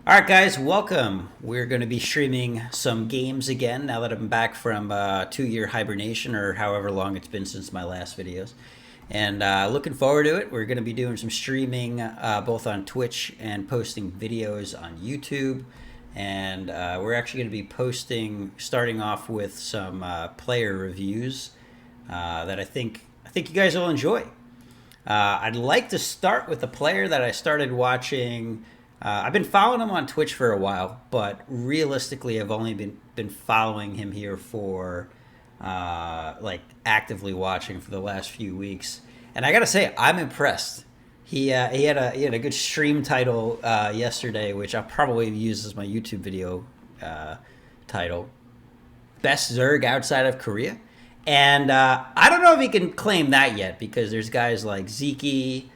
All right, guys, welcome. We're going to be streaming some games again now that I'm back from 2 year hibernation or however long it's been since my last videos. And looking forward to it. We're going to be doing some streaming both on Twitch and posting videos on YouTube. And we're actually going to be posting, starting off with some player reviews that I think you guys will enjoy. I'd like to start with a player that I started watching. I've been following him on Twitch for a while, but realistically, I've only been following him here for like actively watching for the last few weeks. And I gotta say, I'm impressed. He had a good stream title yesterday, which I'll probably use as my YouTube video title. Best Zerg outside of Korea. And I don't know if he can claim that yet because there's guys like Zeke.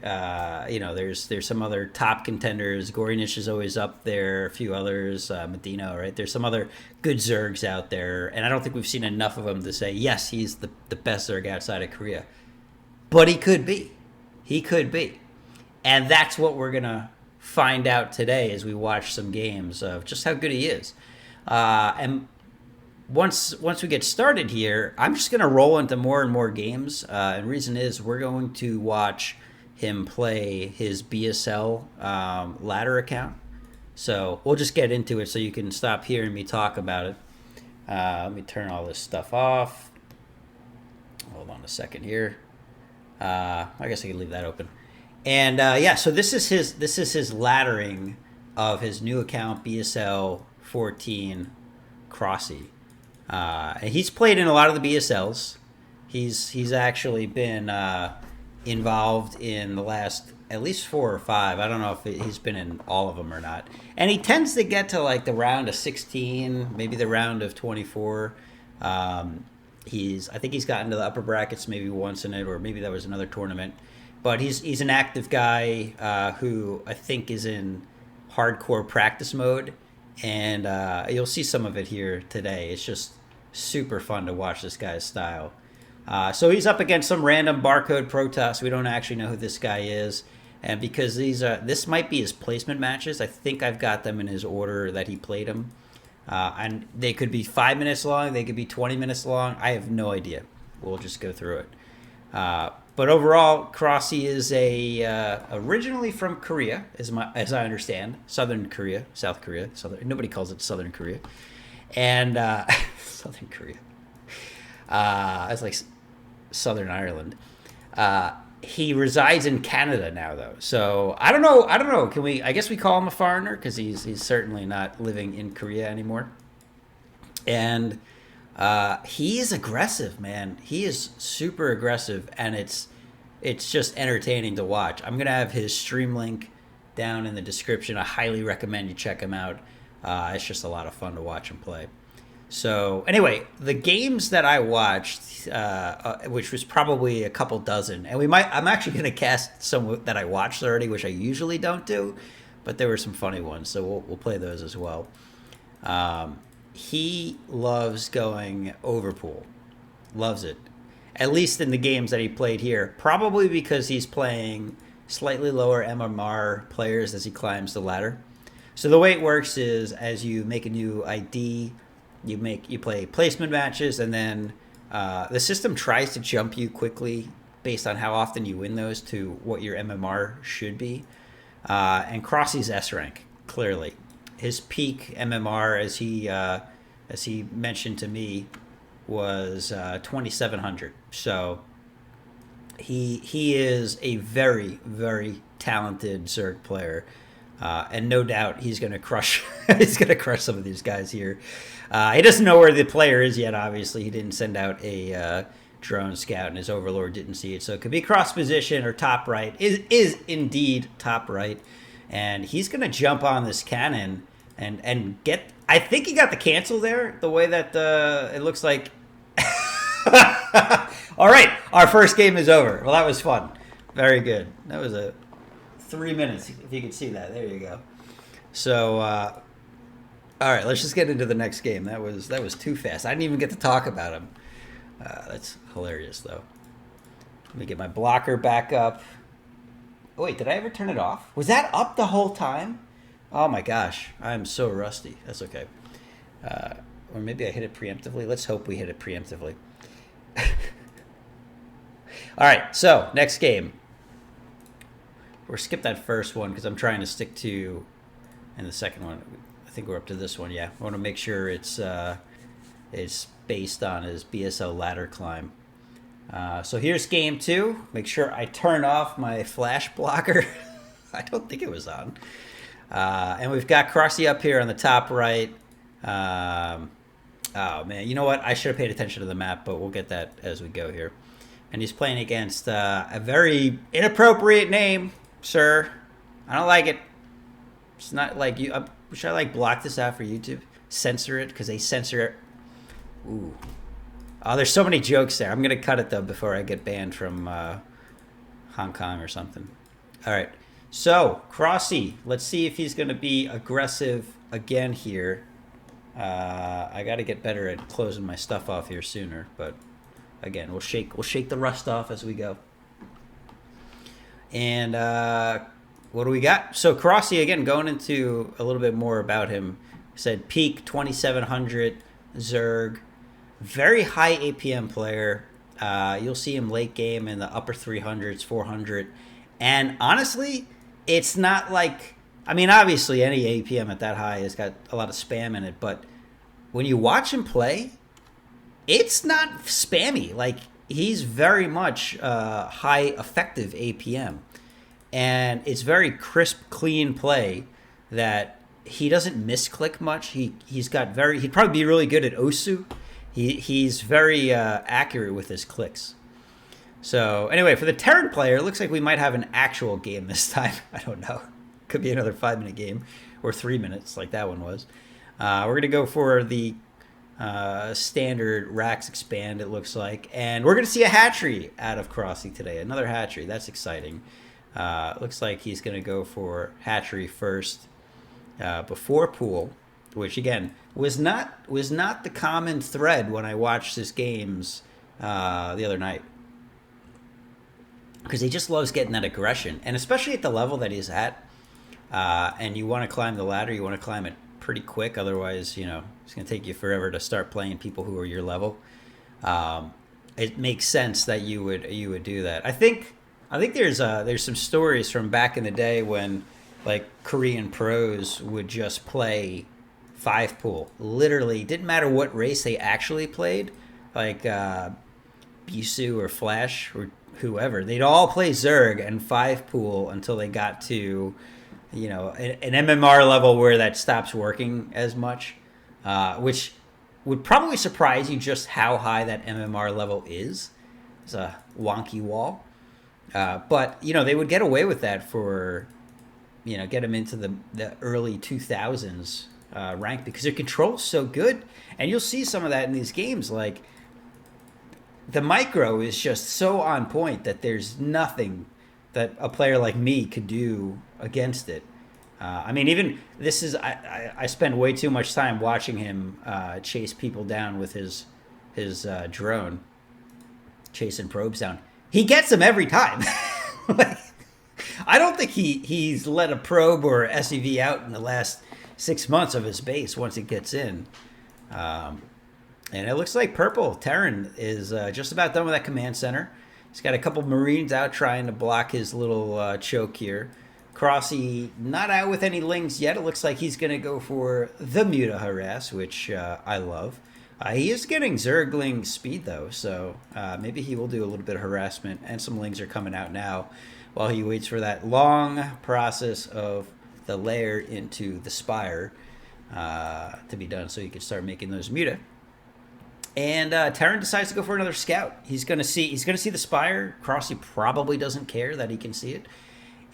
There's some other top contenders. Gorinich is always up there. A few others, Medina, right? There's some other good Zergs out there, and I don't think we've seen enough of them to say yes, he's the best Zerg outside of Korea. But he could be. He could be, and that's what we're gonna find out today as we watch some games of just how good he is. And once we get started here, I'm just gonna roll into more and more games. And reason is we're going to watch him play his BSL ladder account. So we'll just get into it so you can stop hearing me talk about it. Let me turn all this stuff off. Hold on a second here. I guess I can leave that open. And so this is his laddering of his new account, BSL 14 CroSsiee. And he's played in a lot of the BSLs. He's actually been involved in the last at least 4 or 5. I don't know if he's been in all of them or not. And he tends to get to like the round of 16, maybe the round of 24. I think he's gotten to the upper brackets maybe once in it, or maybe that was another tournament. But he's an active guy who I think is in hardcore practice mode, and you'll see some of it here today. It's just super fun to watch this guy's style. So he's up against some random barcode Protoss. We don't actually know who this guy is. And because this might be his placement matches, I think I've got them in his order that he played them. And they could be 5 minutes long. They could be 20 minutes long. I have no idea. We'll just go through it. But overall, CroSsiee is originally from Korea, as I understand. Southern Korea, South Korea. Nobody calls it Southern Korea. And Southern Korea. It's like Southern Ireland. He resides in Canada now, though. So I don't know. Can we? I guess we call him a foreigner because he's certainly not living in Korea anymore. And he is aggressive, man. He is super aggressive, and it's just entertaining to watch. I'm gonna have his stream link down in the description. I highly recommend you check him out. It's just a lot of fun to watch him play. So anyway, the games that I watched, which was probably a couple dozen, and I'm actually going to cast some that I watched already, which I usually don't do, but there were some funny ones, so we'll play those as well. He loves going overpool, loves it, at least in the games that he played here. Probably because he's playing slightly lower MMR players as he climbs the ladder. So the way it works is, as you make a new ID. You play placement matches, and then the system tries to jump you quickly based on how often you win those to what your MMR should be. And CroSsie's S rank, clearly. His peak MMR, as he mentioned to me, was 2,700. So he is a very, very talented Zerg player. And no doubt he's going to crush. He's going to crush some of these guys here. He doesn't know where the player is yet. Obviously, he didn't send out a drone scout, and his overlord didn't see it. So it could be cross position or top right. Is indeed top right, and he's going to jump on this cannon and get. I think he got the cancel there. The way that it looks like. All right, our first game is over. Well, that was fun. Very good. That was a 3 minutes, if you could see that. There you go. So, all right, let's just get into the next game. That was too fast. I didn't even get to talk about him. That's hilarious, though. Let me get my blocker back up. Oh, wait, did I ever turn it off? Was that up the whole time? Oh my gosh, I'm so rusty. That's okay. Or maybe I hit it preemptively. Let's hope we hit it preemptively. All right, so next game. We're skip that first one because I'm trying to stick to, and the second one. I think we're up to this one. Yeah, I want to make sure it's based on his BSL ladder climb. So here's game 2. Make sure I turn off my flash blocker. I don't think it was on. And we've got CroSsiee up here on the top right. Oh man, you know what? I should have paid attention to the map, but we'll get that as we go here. And he's playing against a very inappropriate name, sir. I don't like it. It's not like you. Should I like block this out for YouTube? Censor it because they censor it. Ooh. Oh, there's so many jokes there. I'm gonna cut it though before I get banned from Hong Kong or something. All right. So CroSsiee, let's see if he's gonna be aggressive again here. I got to get better at closing my stuff off here sooner, but again, we'll shake the rust off as we go. And what do we got? So CroSsiee, again, going into a little bit more about him. Said peak 2700 Zerg, very high APM player. You'll see him late game in the upper 300s, 400, and honestly, it's not like. I mean, obviously, any APM at that high has got a lot of spam in it, but when you watch him play, it's not spammy. Like, he's very much high effective APM. And it's very crisp, clean play that he doesn't misclick much. He'd probably be really good at Osu. He's very accurate with his clicks. So, anyway, for the Terran player, it looks like we might have an actual game this time. I don't know. Could be another 5-minute game or 3 minutes like that one was. We're going to go for the standard Rax expand, it looks like. And we're going to see a hatchery out of CroSsiee today. Another hatchery. That's exciting. Looks like he's going to go for hatchery first before pool, which, again, was not the common thread when I watched his games the other night. Because he just loves getting that aggression. And especially at the level that he's at, and you want to climb the ladder, you want to climb it pretty quick. Otherwise, it's going to take you forever to start playing people who are your level. It makes sense that you would do that. I think there's some stories from back in the day when like Korean pros would just play 5 pool. Literally, didn't matter what race they actually played, like Bisu or Flash or whoever. They'd all play Zerg and 5 pool until they got to an MMR level where that stops working as much, which would probably surprise you just how high that MMR level is. It's a wonky wall. But, they would get away with that for, get them into the early 2000s rank because their control's so good. And you'll see some of that in these games. Like, the micro is just so on point that there's nothing that a player like me could do against it. I mean, even this is I spend way too much time watching him chase people down with his drone, chasing probes down. He gets them every time. Like, I don't think he's let a probe or SEV out in the last 6 months of his base once it gets in. And it looks like Purple Terran is just about done with that command center. He's got a couple Marines out trying to block his little choke here. CroSsiee not out with any lings yet. It looks like he's going to go for the Muta harass, which I love. He is getting Zergling speed, though, so maybe he will do a little bit of harassment, and some lings are coming out now while he waits for that long process of the layer into the spire to be done so he can start making those Muta. And Terran decides to go for another scout. He's gonna see the spire. CroSsiee probably doesn't care that he can see it,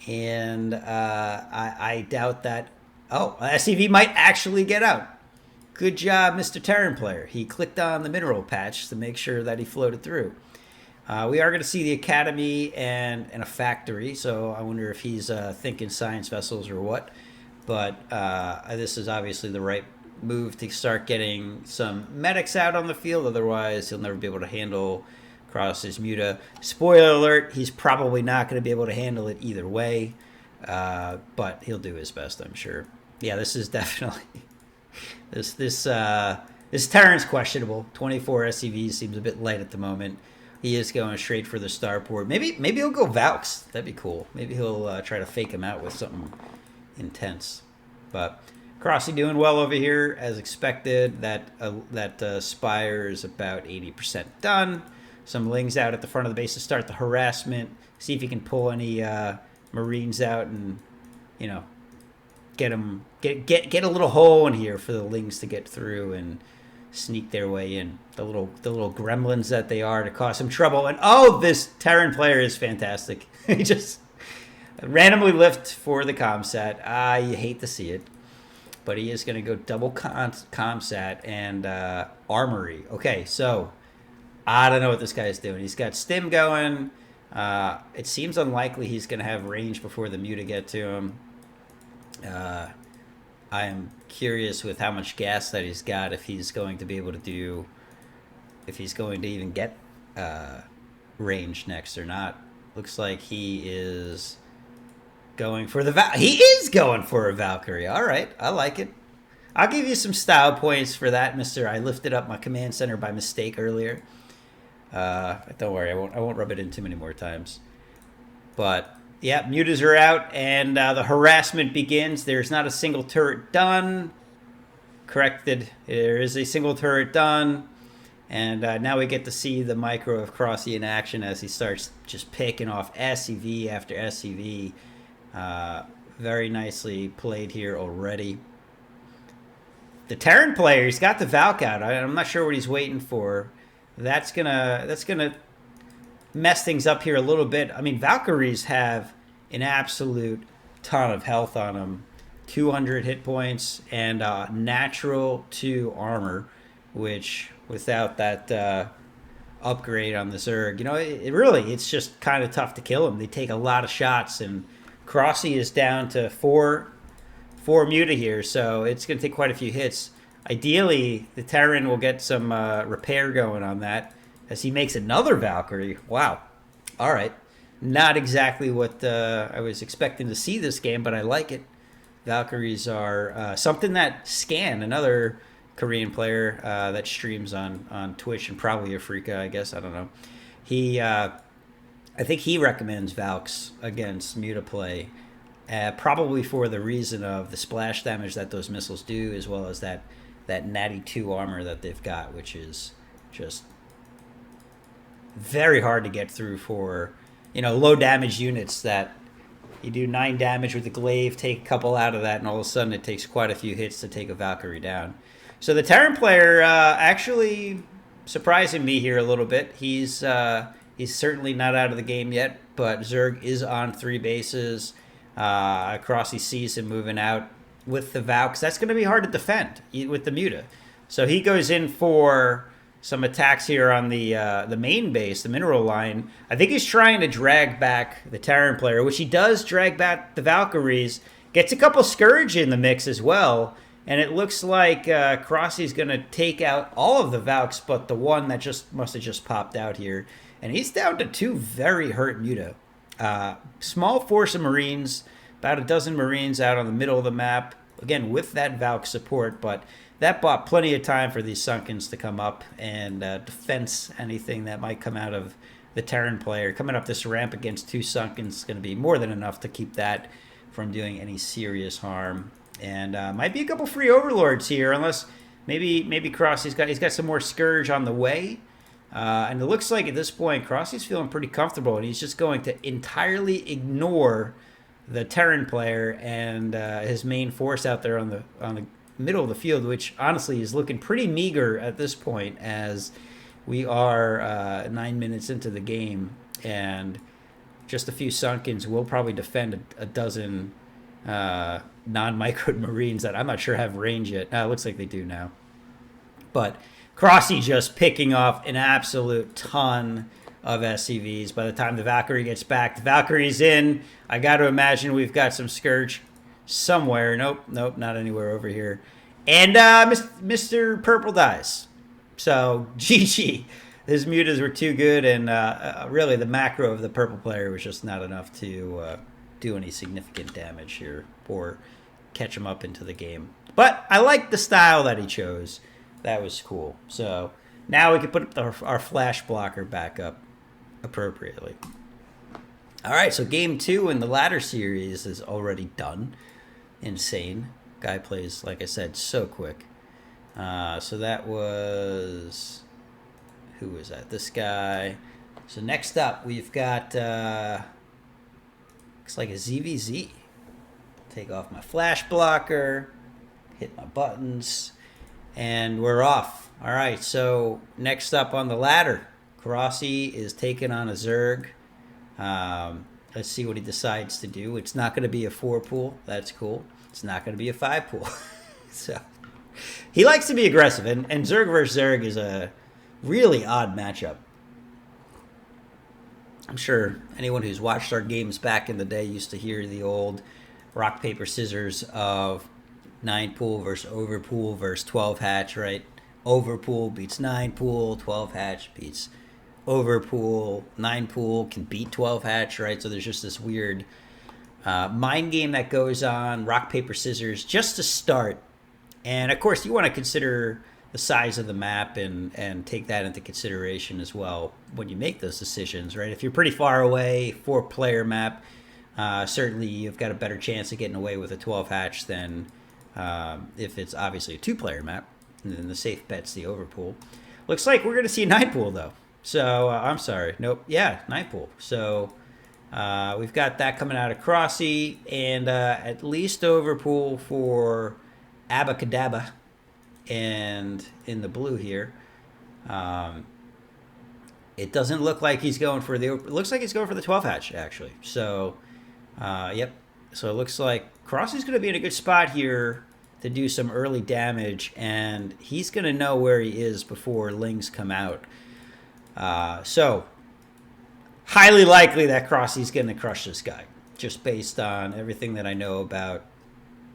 and I doubt that. Oh, SEV might actually get out. Good job, Mr. Terran player. He clicked on the mineral patch to make sure that he floated through. We are going to see the academy and a factory, so I wonder if he's thinking science vessels or what. But this is obviously the right move to start getting some medics out on the field. Otherwise, he'll never be able to handle CroSsii's Muta. Spoiler alert, he's probably not going to be able to handle it either way. But he'll do his best, I'm sure. Yeah, this is definitely this Terran's questionable. 24 SCVs seems a bit light at the moment. He is going straight for the starport. Maybe he'll go Valks. That'd be cool. Maybe he'll try to fake him out with something intense. But CroSsiee doing well over here as expected. That Spire is about 80% done. Some Lings out at the front of the base to start the harassment. See if he can pull any Marines out and, you know, get a little hole in here for the Lings to get through and sneak their way in. The little gremlins that they are to cause some trouble. And oh, this Terran player is fantastic. He just randomly lift for the comsat. You hate to see it, but he is going to go double comsat and armory. Okay, so I don't know what this guy is doing. He's got stim going. It seems unlikely he's going to have range before the Muta get to him. I am curious with how much gas that he's got, if he's going to be able to do, if he's going to even get range next or not. Looks like he is going for the he is going for a Valkyrie. All right, I like it. I'll give you some style points for that, Mister. I lifted up my command center by mistake earlier. Don't worry, I won't rub it in too many more times. But yeah, mutas are out, and the harassment begins. There's not a single turret done. Corrected. There is a single turret done. And now we get to see the micro of CroSsiee in action as he starts just picking off SCV after SCV. Very nicely played here already. The Terran player, he's got the Valk out. I'm not sure what he's waiting for. That's gonna mess things up here a little bit. I mean, Valkyries have an absolute ton of health on them. 200 hit points and natural 2 armor, which without that upgrade on the Zerg, you know, it's just kind of tough to kill them. They take a lot of shots, and CroSsiee is down to 4 Muta here, so it's going to take quite a few hits. Ideally, the Terran will get some repair going on that as he makes another Valkyrie. Wow. All right. Not exactly what I was expecting to see this game, but I like it. Valkyries are something that Scan, another Korean player that streams on Twitch and probably Afrika, I guess. I don't know. I think he recommends Valks against Muta play, probably for the reason of the splash damage that those missiles do, as well as that natty 2 armor that they've got, which is just very hard to get through for, you know, low damage units that you do 9 damage with the glaive, take a couple out of that, and all of a sudden it takes quite a few hits to take a Valkyrie down. So the Terran player actually surprising me here a little bit. He's certainly not out of the game yet, but Zerg is on 3 bases. CroSsiee sees him moving out with the Valks. That's going to be hard to defend with the Muta. So he goes in for some attacks here on the main base, the mineral line. I think he's trying to drag back the Terran player, which he does drag back the Valkyries. Gets a couple Scourge in the mix as well. And it looks like CroSsiee's going to take out all of the Valks, but the one that just must have just popped out here. And he's down to 2 very hurt Muta. Small force of Marines, about a dozen Marines out on the middle of the map. Again, with that Valk support, but that bought plenty of time for these Sunkens to come up and defense anything that might come out of the Terran player. Coming up this ramp against 2 Sunkens is going to be more than enough to keep that from doing any serious harm. And might be a couple free Overlords here, unless maybe CroSsiee's got some more Scourge on the way. And it looks like at this point, CroSsiee's feeling pretty comfortable, and he's just going to entirely ignore the Terran player and his main force out there on the middle of the field, which honestly is looking pretty meager at this point, as we are 9 minutes into the game, and just a few Sunkens will probably defend a dozen non-micro Marines that I'm not sure have range yet. It looks like they do now. But CroSsiee just picking off an absolute ton of SCVs. By the time the Valkyrie gets back, the Valkyrie's in. I got to imagine we've got some Scourge somewhere. Nope, not anywhere over here. And Mr. Purple dies. So, GG. His mutas were too good, and really the macro of the purple player was just not enough to do any significant damage here. Poor catch him up into the game. But I like the style that he chose. That was cool. So now we can put our flash blocker back up appropriately. All right, so game 2 in the ladder series is already done. Insane. Guy plays, like I said, so quick. So that was... Who was that? This guy. So next up, we've got... looks like a ZVZ. Take off my flash blocker. Hit my buttons. And we're off. All right, so next up on the ladder, CroSsiee is taking on a Zerg. Let's see what he decides to do. It's not going to be a 4 pool. That's cool. It's not going to be a 5 pool. So he likes to be aggressive, and Zerg versus Zerg is a really odd matchup. I'm sure anyone who's watched our games back in the day used to hear the old rock, paper, scissors of 9 pool versus over pool versus 12 hatch, right? Over pool beats 9 pool, 12 hatch beats over pool, 9 pool can beat 12 hatch, right? So there's just this weird mind game that goes on, rock, paper, scissors, just to start. And of course, you want to consider the size of the map and take that into consideration as well when you make those decisions, right? If you're pretty far away, 4-player map, certainly you've got a better chance of getting away with a 12 hatch than if it's obviously a 2-player map. And then the safe bet's the overpool. Looks like we're going to see a 9 pool, though. So, I'm sorry. Nope. Yeah, 9 pool. So, we've got that coming out of CroSsiee. And at least overpool for Abacadabra. And in the blue here. It doesn't look like he's going for the... It looks like he's going for the 12 hatch, actually. So, yep. So, it looks like CroSsiee's going to be in a good spot here to do some early damage. And he's going to know where he is before Lings come out. So, highly likely that CroSsiee's going to crush this guy, just based on everything that I know about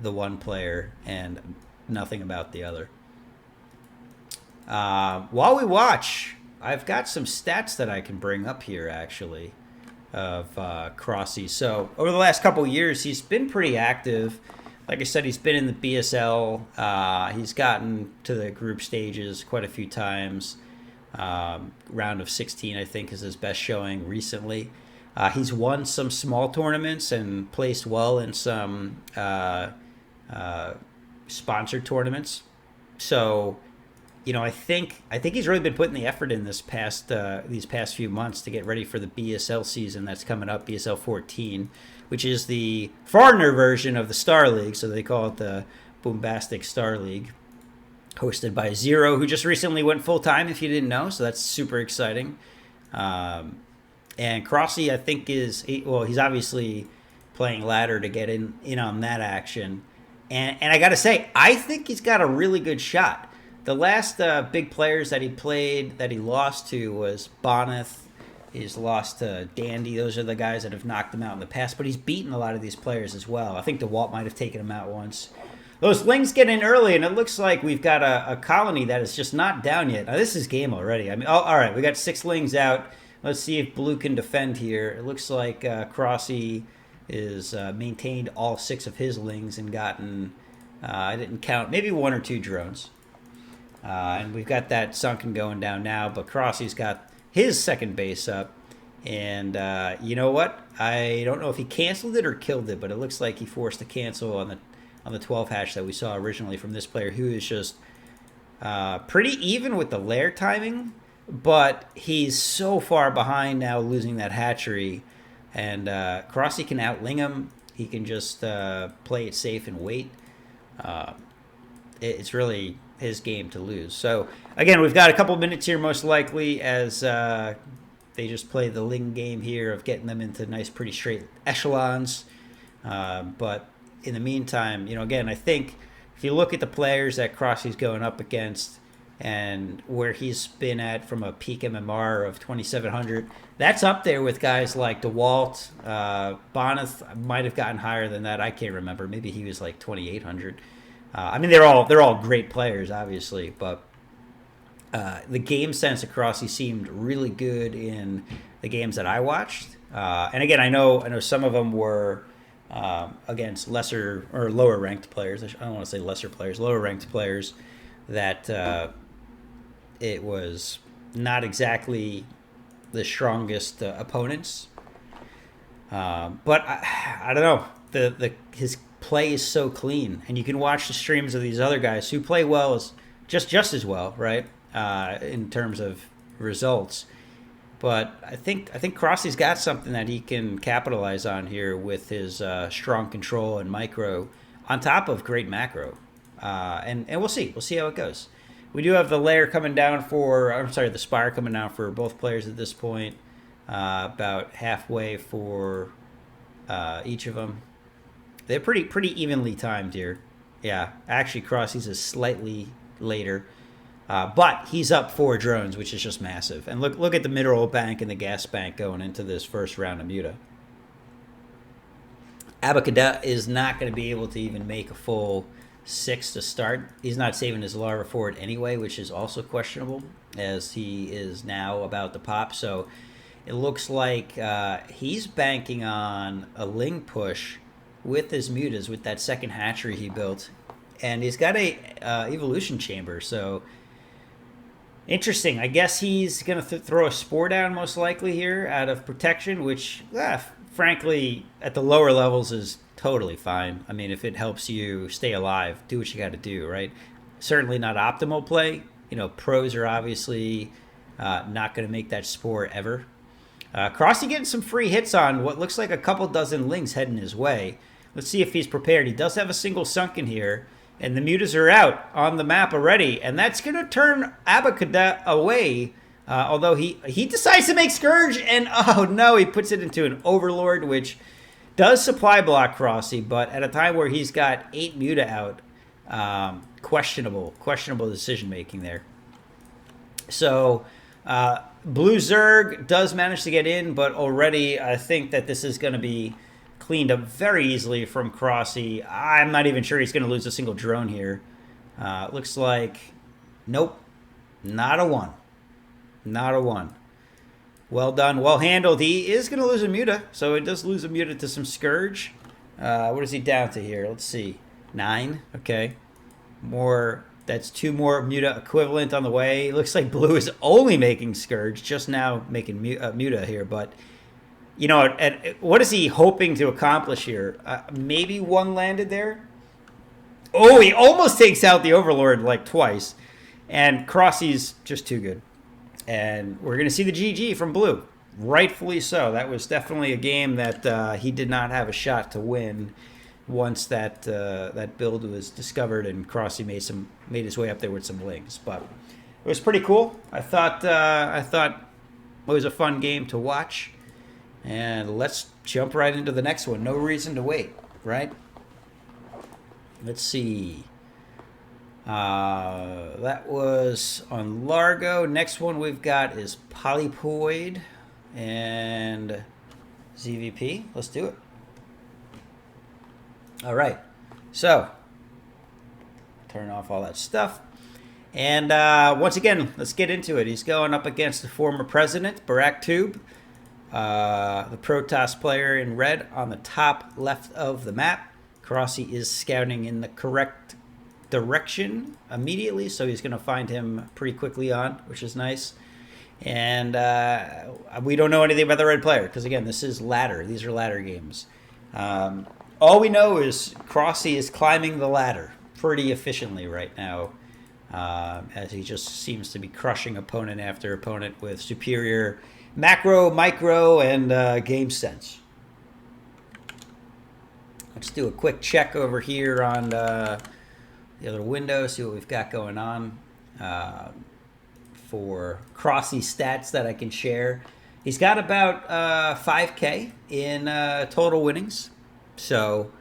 the one player and nothing about the other. While we watch, I've got some stats that I can bring up here, actually, of CroSsiee. So, over the last couple years, he's been pretty active. Like I said, he's been in the BSL. He's gotten to the group stages quite a few times. Round of 16, I think, is his best showing recently. He's won some small tournaments and placed well in some sponsored tournaments. So, you know, I think he's really been putting the effort in these past few months to get ready for the BSL season that's coming up, BSL 14, which is the foreigner version of the Star League. So they call it the Bombastic Star League, hosted by Zero, who just recently went full-time, if you didn't know. So that's super exciting. And CroSsiee, I think, he's obviously playing ladder to get in on that action. And I got to say, I think he's got a really good shot. The last big players that he played, that he lost to, was Boneth. He's lost to Dandy. Those are the guys that have knocked him out in the past. But he's beaten a lot of these players as well. I think DeWalt might have taken him out once. Those Lings get in early, and it looks like we've got a colony that is just not down yet. Now, this is game already. I mean, all right, we got 6 Lings out. Let's see if Blue can defend here. It looks like CroSsiee is maintained all 6 of his Lings and gotten, I didn't count, maybe 1 or 2 drones. And we've got that sunken going down now, but CroSsiee's got his second base up. And you know what? I don't know if he canceled it or killed it, but it looks like he forced a cancel on the 12 hatch that we saw originally from this player, who is just pretty even with the lair timing, but he's so far behind now, losing that hatchery. And CroSsiee can outling him. He can just play it safe and wait. It's really his game to lose. So, again, we've got a couple minutes here, most likely, as they just play the Ling game here of getting them into nice, pretty straight echelons. But in the meantime, you know, again, I think if you look at the players that CroSsiee's going up against and where he's been at from a peak MMR of 2,700, that's up there with guys like DeWalt. Boneth might have gotten higher than that. I can't remember. Maybe he was like 2,800. I mean, they're all great players, obviously, but the game sense of CroSsiee seemed really good in the games that I watched. And again, I know some of them were against lesser or lower ranked players. I don't want to say lesser players, lower ranked players. That it was not exactly the strongest opponents. But I don't know. His play is so clean, and you can watch the streams of these other guys who play well as just as well, right? In terms of results. But I think CroSsie's got something that he can capitalize on here with his strong control and micro, on top of great macro, and we'll see how it goes. We do have the layer coming down for, I'm sorry, the spire coming down for both players at this point, about halfway for each of them. They're pretty evenly timed here. Yeah, actually CroSsie's is slightly later. But he's up 4 drones, which is just massive. And look at the mineral bank and the gas bank going into this first round of Muta. Abacada is not going to be able to even make a full 6 to start. He's not saving his larva for it anyway, which is also questionable, as he is now about to pop. So it looks like he's banking on a Ling push with his mutas, with that second hatchery he built. And he's got a evolution chamber, so... Interesting. I guess he's going to throw a spore down most likely here out of protection, which, frankly, at the lower levels is totally fine. I mean, if it helps you stay alive, do what you got to do, right? Certainly not optimal play. You know, pros are obviously not going to make that spore ever. CroSsiee getting some free hits on what looks like a couple dozen lings heading his way. Let's see if he's prepared. He does have a single sunken here. And the mutas are out on the map already. And that's going to turn Abacada away. Although he decides to make Scourge. And, oh, no, he puts it into an Overlord, which does supply block CroSsiee. But at a time where he's got 8 muta out, questionable decision-making there. So, Blue Zerg does manage to get in. But already I think that this is going to be cleaned up very easily from CroSsiee. I'm not even sure he's going to lose a single drone here. Looks like, nope, not a one. Not a one. Well done, well handled. He is going to lose a muta, so it does lose a muta to some Scourge. What is he down to here? Let's see. 9, okay. More, that's 2 more muta equivalent on the way. Looks like Blue is only making Scourge, just now making muta here, but... You know, what is he hoping to accomplish here? Maybe 1 landed there? Oh, he almost takes out the Overlord like twice. And CroSsie's just too good. And we're going to see the GG from Blue. Rightfully so. That was definitely a game that he did not have a shot to win once that build was discovered and CroSsiee made his way up there with some lings. But it was pretty cool. I thought it was a fun game to watch. And let's jump right into the next one. No reason to wait, right? Let's see. That was on Largo. Next one we've got is Polypoid and ZVP. Let's do it. All right. So, turn off all that stuff. And once again, let's get into it. He's going up against the former president, Barack Tube. The Protoss player in red on the top left of the map. CroSsiee is scouting in the correct direction immediately, so he's going to find him pretty quickly on, which is nice. And we don't know anything about the red player, because again, this is ladder. These are ladder games. All we know is CroSsiee is climbing the ladder pretty efficiently right now, as he just seems to be crushing opponent after opponent with superior macro, micro, and game sense. Let's do a quick check over here on the other window, see what we've got going on for CroSsiee stats that I can share. He's got about 5K in total winnings. So,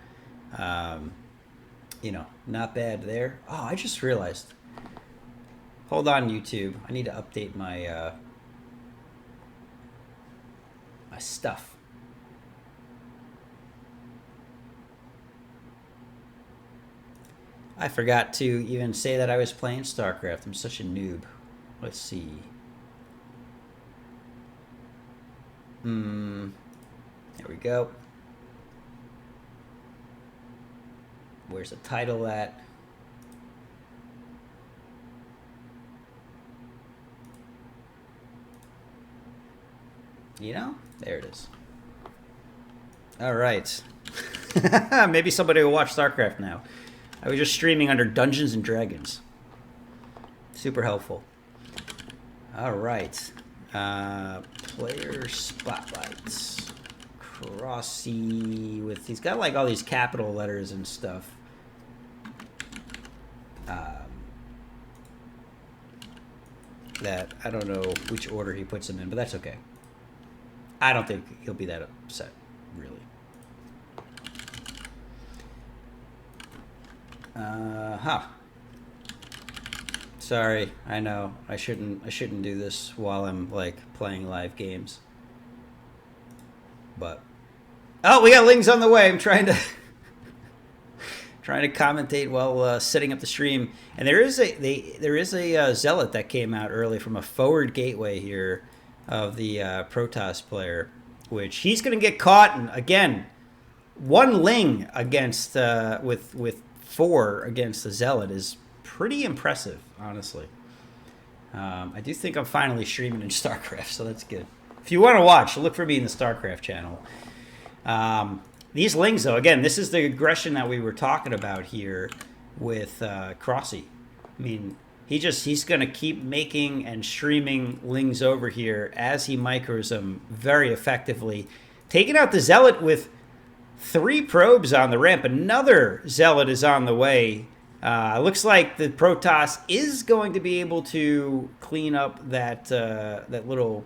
you know, not bad there. Oh, I just realized. Hold on, YouTube. I need to update my... my stuff. I forgot to even say that I was playing StarCraft. I'm such a noob. Let's see. There we go. Where's the title at? You know, there it is. All right. Maybe somebody will watch StarCraft now. I was just streaming under Dungeons and Dragons. Super helpful. All right. Player spotlights. CroSsiee with, he's got like all these capital letters and stuff. That I don't know which order he puts them in, but that's okay. I don't think he'll be that upset, really. Sorry, I know I shouldn't do this while I'm like playing live games. But oh, we got Lings on the way. I'm trying to commentate while setting up the stream. And there is a zealot that came out early from a forward gateway here of the Protoss player, which he's going to get caught. And again, one Ling against with 4 against the zealot is pretty impressive, honestly. I do think I'm finally streaming in StarCraft, so that's good. If you want to watch, look for me in the StarCraft channel. These Lings, though, again, this is the aggression that we were talking about here with CroSsiee. I mean, he's going to keep making and streaming Lings over here as he micros them very effectively. Taking out the Zealot with 3 probes on the ramp. Another Zealot is on the way. Looks like the Protoss is going to be able to clean up that little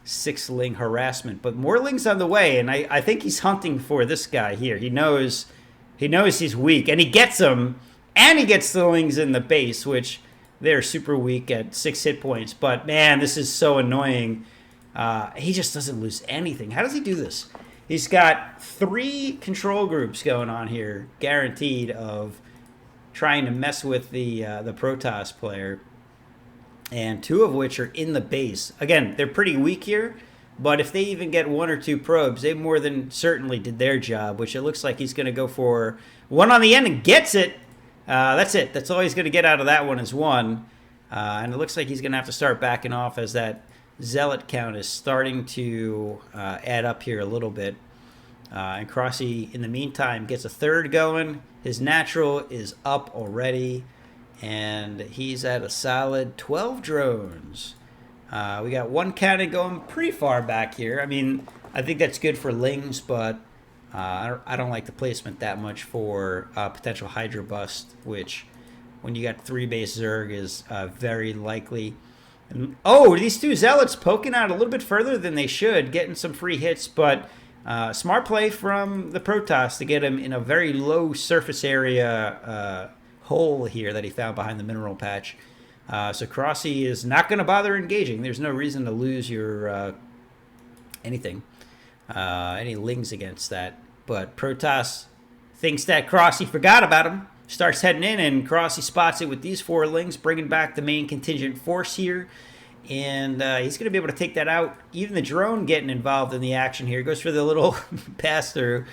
6-Ling harassment, but more Lings on the way, and I think he's hunting for this guy here. He knows he's weak, and he gets him, and he gets the Lings in the base, which they're super weak at 6 hit points. But man, this is so annoying. He just doesn't lose anything. How does he do this? He's got 3 control groups going on here, guaranteed, of trying to mess with the Protoss player. And 2 of which are in the base. Again, they're pretty weak here, but if they even get 1 or 2 probes, they more than certainly did their job, which it looks like he's going to go for 1 on the end and gets it. That's it. That's all he's going to get out of that one is 1. And it looks like he's going to have to start backing off as that Zealot count is starting to add up here a little bit. And CroSsiee, in the meantime, gets a 3rd going. His natural is up already. And he's at a solid 12 drones. We got 1 cannon going pretty far back here. I mean, I think that's good for Lings, but I don't like the placement that much for potential Hydra bust, which, when you got 3 base Zerg, is very likely. And, oh, these 2 Zealots poking out a little bit further than they should, getting some free hits, but smart play from the Protoss to get him in a very low surface area hole here that he found behind the mineral patch. So CroSsiee is not going to bother engaging. There's no reason to lose your anything, any Lings against that. But Protoss thinks that CroSsiee forgot about him, starts heading in, and CroSsiee spots it with these 4 Lings, bringing back the main contingent force here. And he's going to be able to take that out. Even the drone getting involved in the action here. Goes for the little pass-through.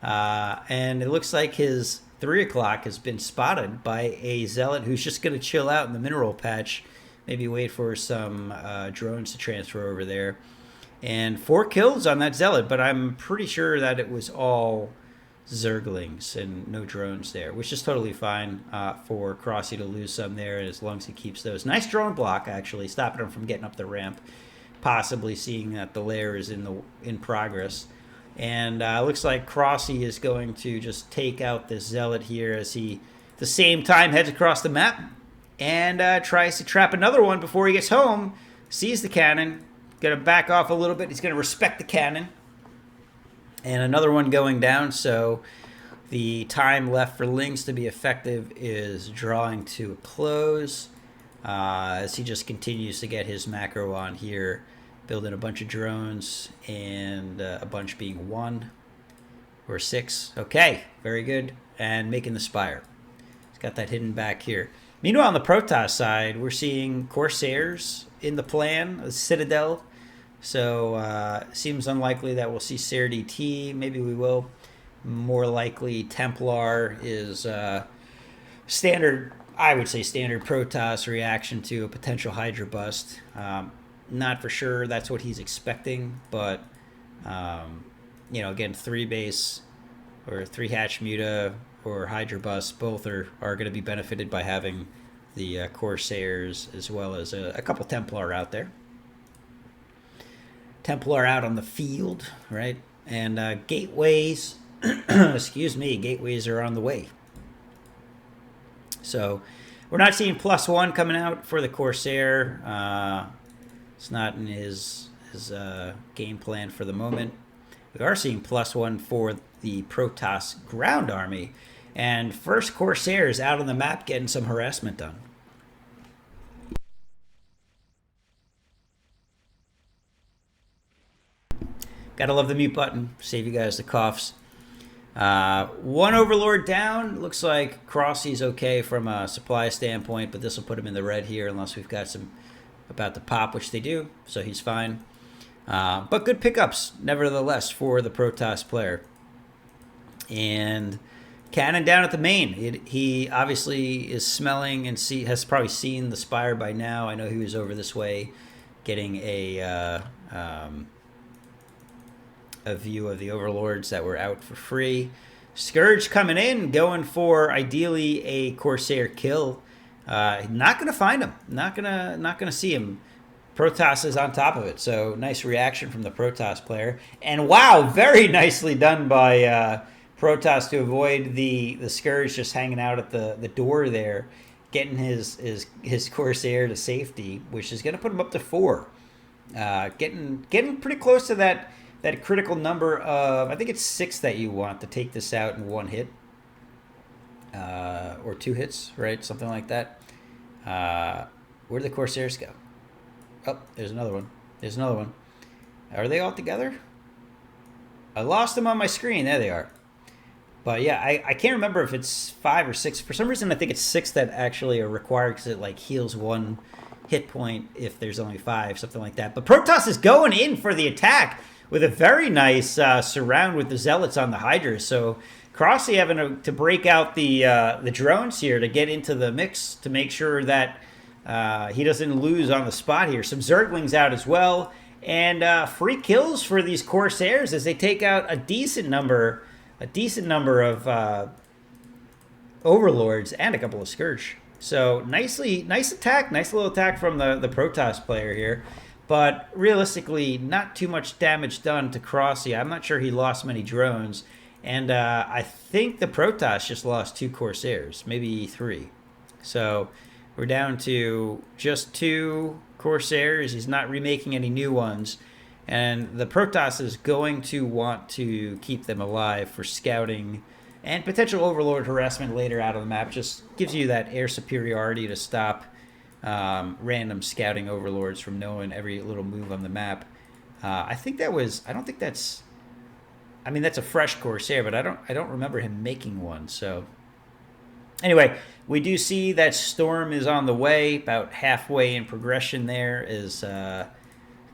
And it looks like his 3 o'clock has been spotted by a Zealot who's just going to chill out in the mineral patch. Maybe wait for some drones to transfer over there. And 4 kills on that Zealot, but I'm pretty sure that it was all Zerglings and no drones there, which is totally fine for CroSsiee to lose some there, as long as he keeps those. Nice drone block, actually, stopping him from getting up the ramp, possibly seeing that the lair is in progress. And looks like CroSsiee is going to just take out this Zealot here as he, at the same time, heads across the map and tries to trap another one before he gets home. Sees the cannon, going to back off a little bit. He's going to respect the cannon. And another one going down, so the time left for Lings to be effective is drawing to a close as he just continues to get his macro on here, building a bunch of drones and a bunch being 1 or 6. Okay, very good. And making the Spire. He's got that hidden back here. Meanwhile, on the Protoss side, we're seeing Corsairs in the plan, a Citadel. So seems unlikely that we'll see Ser DT. Maybe we will. More likely Templar is standard, I would say standard Protoss reaction to a potential Hydra bust. Not for sure that's what he's expecting, but again, 3-base or 3-hatch Muta or Hydra bust, both are going to be benefited by having the CroSsiers as well as a couple Templar out there. Templar out on the field, right? And gateways, excuse me, gateways are on the way. So we're not seeing +1 coming out for the Corsair. It's not in his game plan for the moment. We are seeing +1 for the Protoss ground army. And first Corsair is out on the map getting some harassment done. Gotta love the mute button. Save you guys the coughs. One Overlord down. Looks like CroSsie's okay from a supply standpoint, but this will put him in the red here unless we've got some about to pop, which they do, so he's fine. But good pickups, nevertheless, for the Protoss player. And Cannon down at the main. He obviously is smelling and has probably seen the Spire by now. I know he was over this way getting a view of the Overlords that were out for free. Scourge coming in, going for ideally a Corsair kill. Not going to find him. Not gonna see him. Protoss is on top of it. So nice reaction from the Protoss player. And wow, very nicely done by Protoss to avoid the Scourge just hanging out at the door there, getting his Corsair to safety, which is going to put him up to 4. Getting pretty close to that critical number of, I think it's 6 that you want to take this out in 1 hit. Or 2 hits, right? Something like that. Where'd the Corsairs go? Oh, there's another one. There's another one. Are they all together? I lost them on my screen. There they are. But yeah, I can't remember if it's 5 or 6. For some reason, I think it's 6 that actually are required because it like heals 1 hit point if there's only 5, something like that. But Protoss is going in for the attack with a very nice surround with the Zealots on the Hydras. So CroSsiee having to break out the drones here to get into the mix to make sure that he doesn't lose on the spot here. Some Zerglings out as well. And free kills for these Corsairs as they take out a decent number of Overlords and a couple of Scourge. So nice attack, nice little attack from the Protoss player here. But realistically, not too much damage done to CroSsiee. I'm not sure he lost many drones. And I think the Protoss just lost 2 Corsairs, maybe 3. So we're down to just 2 Corsairs. He's not remaking any new ones. And the Protoss is going to want to keep them alive for scouting and potential Overlord harassment later out of the map. Just gives you that air superiority to stop random scouting Overlords from knowing every little move on the map. I think that was, I don't think that's, I mean, that's a fresh Corsair, but I don't remember him making one. So anyway, we do see that Storm is on the way, about halfway in progression there, as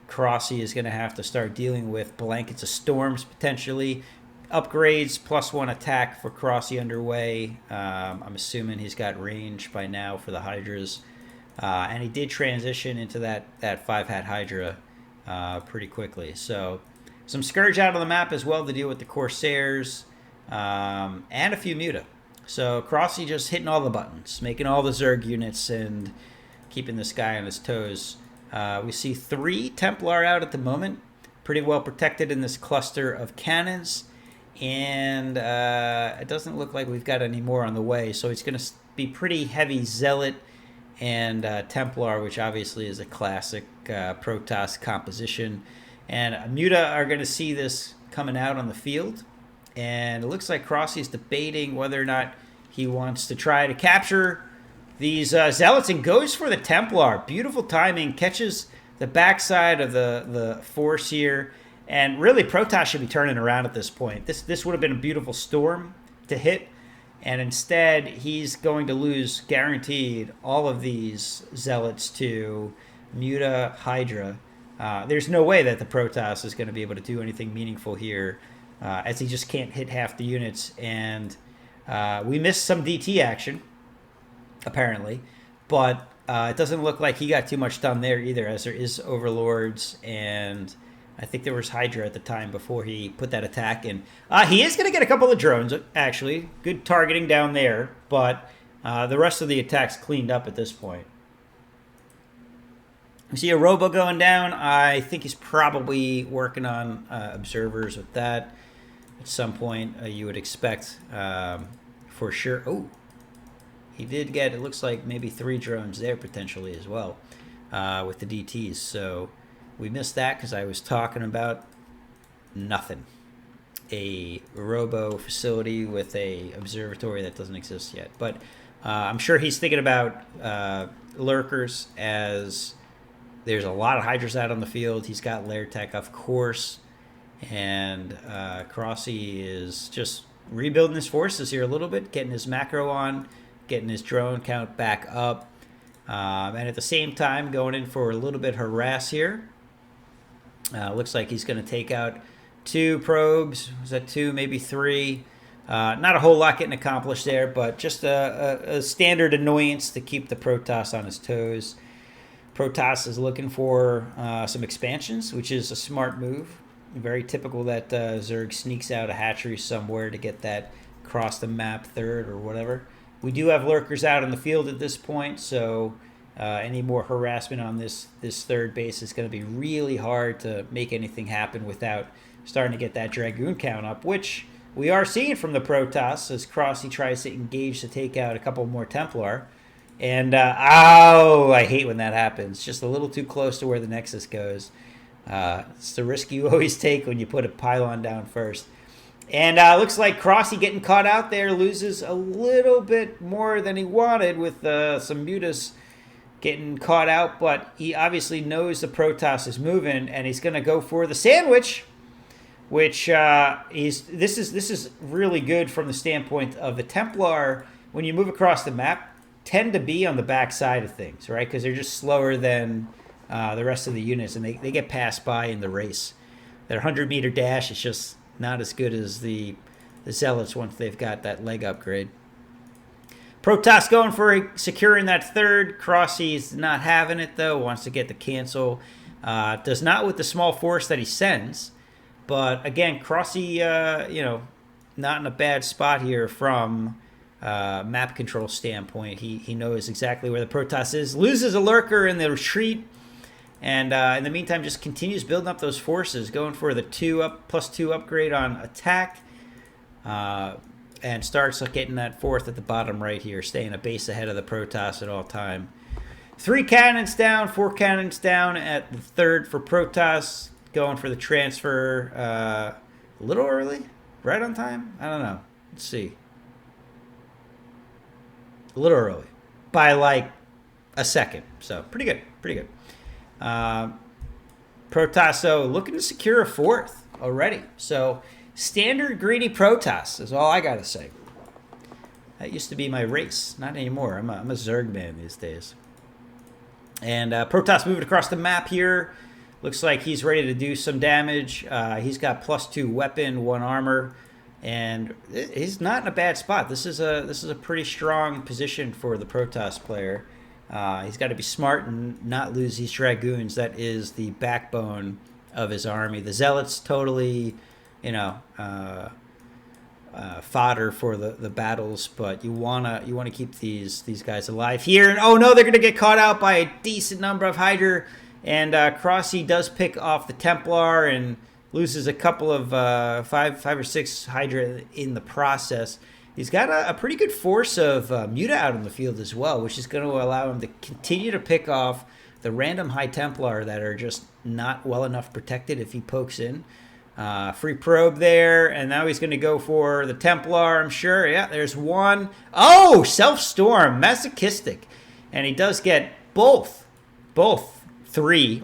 CroSsiee is going to have to start dealing with blankets of storms potentially. Upgrades, +1 attack for CroSsiee underway. I'm assuming he's got range by now for the Hydras. And he did transition into that 5-hat Hydra pretty quickly. So some Scourge out on the map as well to deal with the Corsairs and a few Muta. So CroSsiee just hitting all the buttons, making all the Zerg units and keeping this guy on his toes. We see 3 Templar out at the moment, pretty well protected in this cluster of cannons. And it doesn't look like we've got any more on the way. So it's going to be pretty heavy Zealot and Templar, which obviously is a classic Protoss composition. And Muta are going to see this coming out on the field. And it looks like CroSsie's debating whether or not he wants to try to capture these Zealots and goes for the Templar. Beautiful timing, catches the backside of the force here. And really, Protoss should be turning around at this point. This would have been a beautiful Storm to hit. And instead, he's going to lose, guaranteed, all of these Zealots to Muta Hydra. There's no way that the Protoss is going to be able to do anything meaningful here as he just can't hit half the units. And we missed some DT action, apparently, but it doesn't look like he got too much done there either, as there is Overlords, and I think there was Hydra at the time before he put that attack in. He is going to get a couple of drones, actually. Good targeting down there, but the rest of the attack's cleaned up at this point. We see a Robo going down. I think he's probably working on observers with that. At some point, you would expect for sure. Oh, he did get, it looks like, maybe 3 drones there potentially as well with the DTs. So we missed that because I was talking about nothing. A Robo facility with a observatory that doesn't exist yet. But I'm sure he's thinking about lurkers, as there's a lot of Hydras out on the field. He's got lair tech, of course. And CroSsiee is just rebuilding his forces here a little bit, getting his macro on, getting his drone count back up, and at the same time going in for a little bit harass here. Looks like he's going to take out 2 probes. Was that 2, maybe 3? Not a whole lot getting accomplished there, but just a standard annoyance to keep the Protoss on his toes. Protoss is looking for some expansions, which is a smart move. Very typical that Zerg sneaks out a hatchery somewhere to get that across the map third or whatever. We do have lurkers out in the field at this point, so any more harassment on this third base is going to be really hard to make anything happen without starting to get that Dragoon count up, which we are seeing from the Protoss as CroSsiee tries to engage to take out a couple more Templar. And, I hate when that happens. Just a little too close to where the Nexus goes. It's the risk you always take when you put a pylon down first. And looks like CroSsiee getting caught out there, loses a little bit more than he wanted with some mutas getting caught out, but he obviously knows the Protoss is moving, and he's going to go for the sandwich, which this is really good from the standpoint of the Templar. When you move across the map, tend to be on the back side of things, right? Because they're just slower than the rest of the units, and they get passed by in the race. Their 100-meter dash is just not as good as the Zealots once they've got that leg upgrade. Protoss going for securing that third. CroSsiee's not having it, though. Wants to get the cancel. Does not with the small force that he sends. But, again, CroSsiee, not in a bad spot here from map control standpoint. He knows exactly where the Protoss is. Loses a lurker in the retreat. And in the meantime, just continues building up those forces, going for the +2 upgrade on attack, and starts getting that 4th at the bottom right here, staying a base ahead of the Protoss at all time. 3 cannons down, 4 cannons down at the 3rd for Protoss, going for the transfer a little early, right on time? I don't know. Let's see. A little early, by like a second. So pretty good, pretty good. Protoss looking to secure a 4th already. So standard greedy Protoss is all I gotta say. That used to be my race, not anymore. I'm a Zerg man these days. And Protoss moving across the map here. Looks like he's ready to do some damage. He's got +2 weapon, 1 armor, and he's not in a bad spot. This is a pretty strong position for the Protoss player. He's got to be smart and not lose these Dragoons. That is the backbone of his army. The Zealots totally, fodder for the battles, but you wanna keep these guys alive here. And oh no, they're gonna get caught out by a decent number of Hydra. And CroSsiee does pick off the Templar and loses a couple of 5 or 6 Hydra in the process. He's got a pretty good force of Muta out in the field as well, which is going to allow him to continue to pick off the random High Templar that are just not well enough protected if he pokes in. Free probe there, and now he's going to go for the Templar, I'm sure. Yeah, there's 1. Oh, Self-Storm, masochistic. And he does get all 3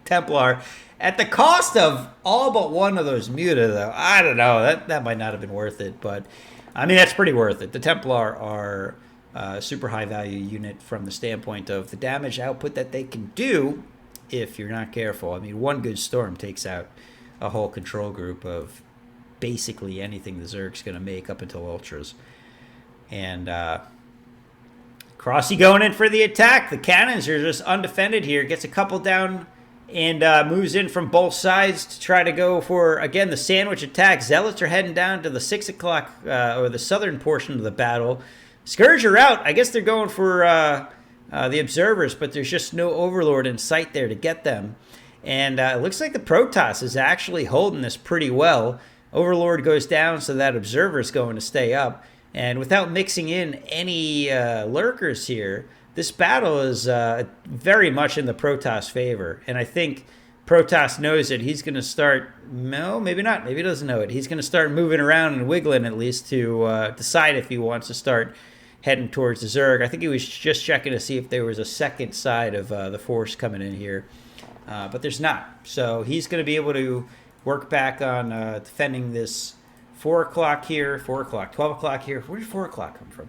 Templar. At the cost of all but 1 of those Muta, though. I don't know. That might not have been worth it, but I mean, that's pretty worth it. The Templar are a super high value unit from the standpoint of the damage output that they can do if you're not careful. I mean, 1 good storm takes out a whole control group of basically anything the Zerg's going to make up until Ultras. And CroSsiee going in for the attack. The cannons are just undefended here. Gets a couple down and moves in from both sides to try to go for, again, the sandwich attack. Zealots are heading down to the 6 o'clock or the southern portion of the battle. Scourge are out. I guess they're going for the observers, but there's just no Overlord in sight there to get them. And it looks like the Protoss is actually holding this pretty well. Overlord goes down, so that observer is going to stay up. And without mixing in any lurkers here, this battle is very much in the Protoss favor. And I think Protoss knows it. He's going to start, no, maybe not. Maybe he doesn't know it. He's going to start moving around and wiggling at least to decide if he wants to start heading towards the Zerg. I think he was just checking to see if there was a second side of the force coming in here. But there's not. So he's going to be able to work back on defending this 4 o'clock here, 4 o'clock, 12 o'clock here. Where did 4 o'clock come from?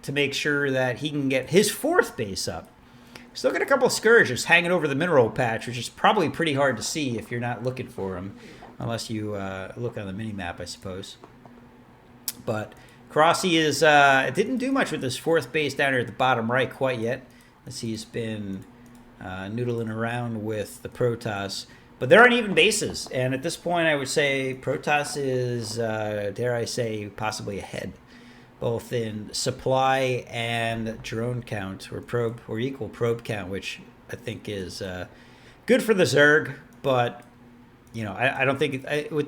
To make sure that he can get his 4th base up. Still got a couple of Scourges hanging over the mineral patch, which is probably pretty hard to see if you're not looking for them, unless you look on the mini-map, I suppose. But CroSsiee is didn't do much with his 4th base down here at the bottom right quite yet, as he's been noodling around with the Protoss. But they're uneven bases, and at this point I would say Protoss is, dare I say, possibly ahead, both in supply and drone count, or equal probe count, which I think is good for the Zerg. But you know, I don't think with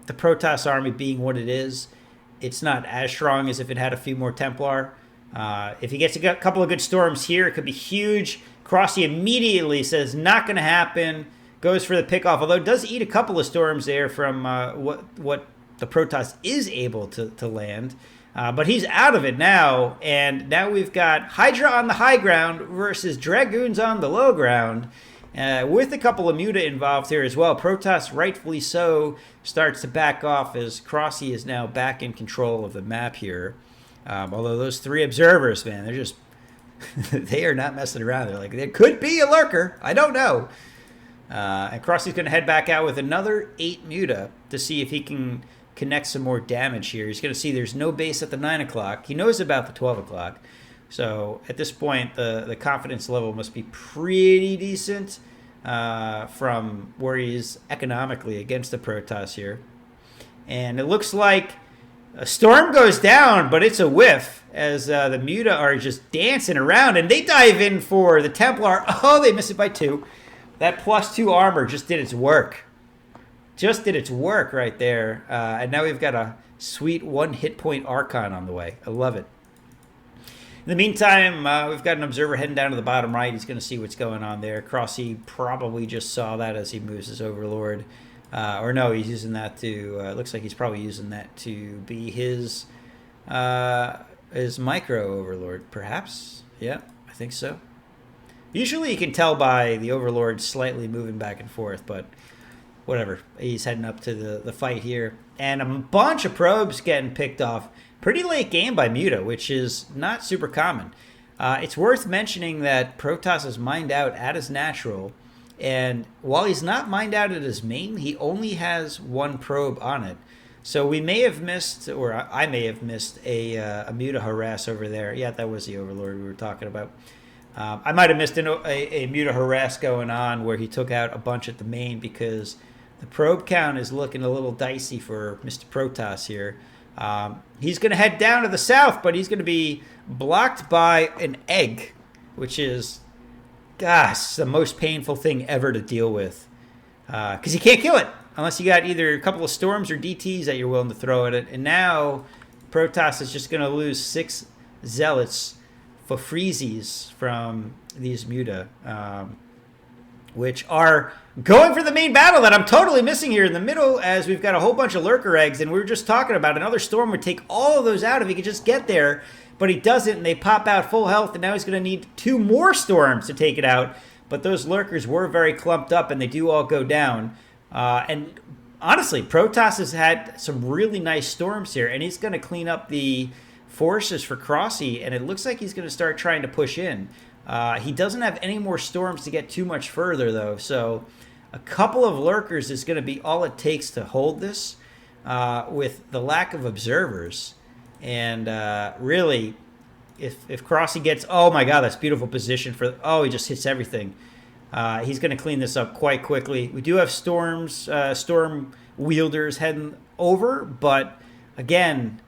the Protoss army being what it is, it's not as strong as if it had a few more Templar. If he gets a couple of good storms here, it could be huge. CroSsiee immediately says not going to happen. Goes for the pickoff, although it does eat a couple of storms there from what the Protoss is able to land. But he's out of it now, and now we've got Hydra on the high ground versus Dragoons on the low ground, with a couple of Muta involved here as well. Protoss, rightfully so, starts to back off as CroSsiee is now back in control of the map here. Although those 3 observers, man, they're just, they are not messing around. They're like, there could be a lurker. I don't know. And CroSsiee's going to head back out with another 8 Muta to see if he can connect some more damage here. He's going to see there's no base at the 9 o'clock. He knows about the 12 o'clock. So at this point, the confidence level must be pretty decent from where he is economically against the Protoss here. And it looks like a storm goes down, but it's a whiff as the Muta are just dancing around. And they dive in for the Templar. Oh, they miss it by 2. That +2 armor just did its work. Just did its work right there. And now we've got a sweet 1 hit point Archon on the way. I love it. In the meantime, we've got an observer heading down to the bottom right. He's going to see what's going on there. CroSsiee probably just saw that as he moves his Overlord. Or no, he's using that to... it looks like he's probably using that to be his micro Overlord, perhaps. Yeah, I think so. Usually you can tell by the Overlord slightly moving back and forth, but whatever. He's heading up to the fight here. And a bunch of probes getting picked off. Pretty late game by Muta, which is not super common. It's worth mentioning that Protoss is mined out at his natural, and while he's not mined out at his main, he only has 1 probe on it. So we may have missed, or I may have missed a Muta harass over there. Yeah, that was the Overlord we were talking about. I might have missed a Muta harass going on where he took out a bunch at the main because the probe count is looking a little dicey for Mr. Protoss here. He's going to head down to the south, but he's going to be blocked by an egg, which is, gosh, the most painful thing ever to deal with. Because you can't kill it unless you got either a couple of storms or DTs that you're willing to throw at it. And now Protoss is just going to lose 6 zealots for freezies from these Muta, which are going for the main battle that I'm totally missing here in the middle, as we've got a whole bunch of lurker eggs, and we were just talking about another storm would take all of those out if he could just get there, but he doesn't, and they pop out full health, and now he's going to need 2 more storms to take it out. But those lurkers were very clumped up, and they do all go down. And honestly, Protoss has had some really nice storms here, and he's going to clean up the forces for CroSsiee, and it looks like he's going to start trying to push in. He doesn't have any more storms to get too much further, though, so A couple of lurkers is going to be all it takes to hold this with the lack of observers. And really, if CroSsiee gets, oh my god, that's beautiful position for, oh, he just hits everything. He's going to clean this up quite quickly. We do have storm wielders heading over, but again,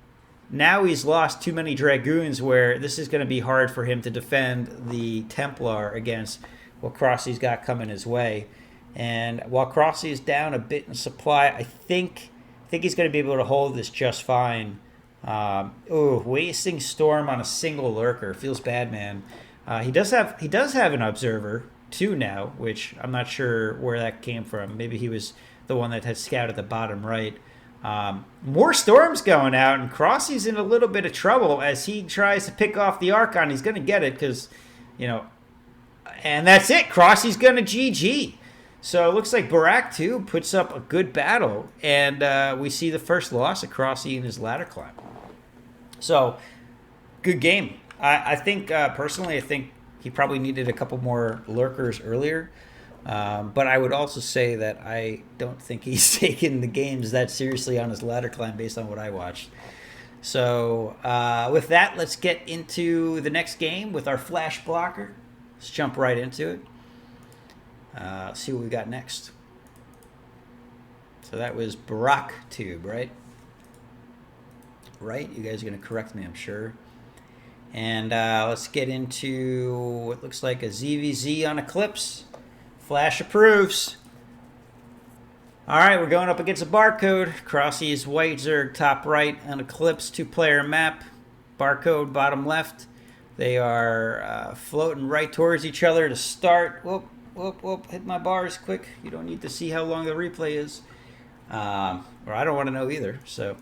now he's lost too many dragoons where this is going to be hard for him to defend the Templar against what CroSsiee's got coming his way. And while CroSsiee is down a bit in supply, I think he's going to be able to hold this just fine. Wasting storm on a single lurker feels bad, man. He does have an observer too now, which I'm not sure where that came from. Maybe he was the one that had scout at the bottom right. More storms going out, and CroSsiee's in a little bit of trouble as he tries to pick off the Archon. He's going to get it because, and that's it. CroSsiee's going to GG. So it looks like Barak too puts up a good battle, and we see the first loss of CroSsiee in his ladder climb. So, good game. I think, personally, I think he probably needed a couple more lurkers earlier. But I would also say that I don't think he's taken the games that seriously on his ladder climb based on what I watched. So, with that, let's get into the next game with our flash blocker. Let's jump right into it. See what we got next. So that was Barak Tube, right? Right? You guys are going to correct me, I'm sure. And let's get into what looks like a ZVZ on Eclipse. Flash approves. All right, we're going up against a barcode. CroSsiee's white Zerg top right, an Eclipse 2-player map. Barcode bottom left. They are floating right towards each other to start. Whoop, whoop, whoop. Hit my bars quick. You don't need to see how long the replay is. Or I don't want to know either. So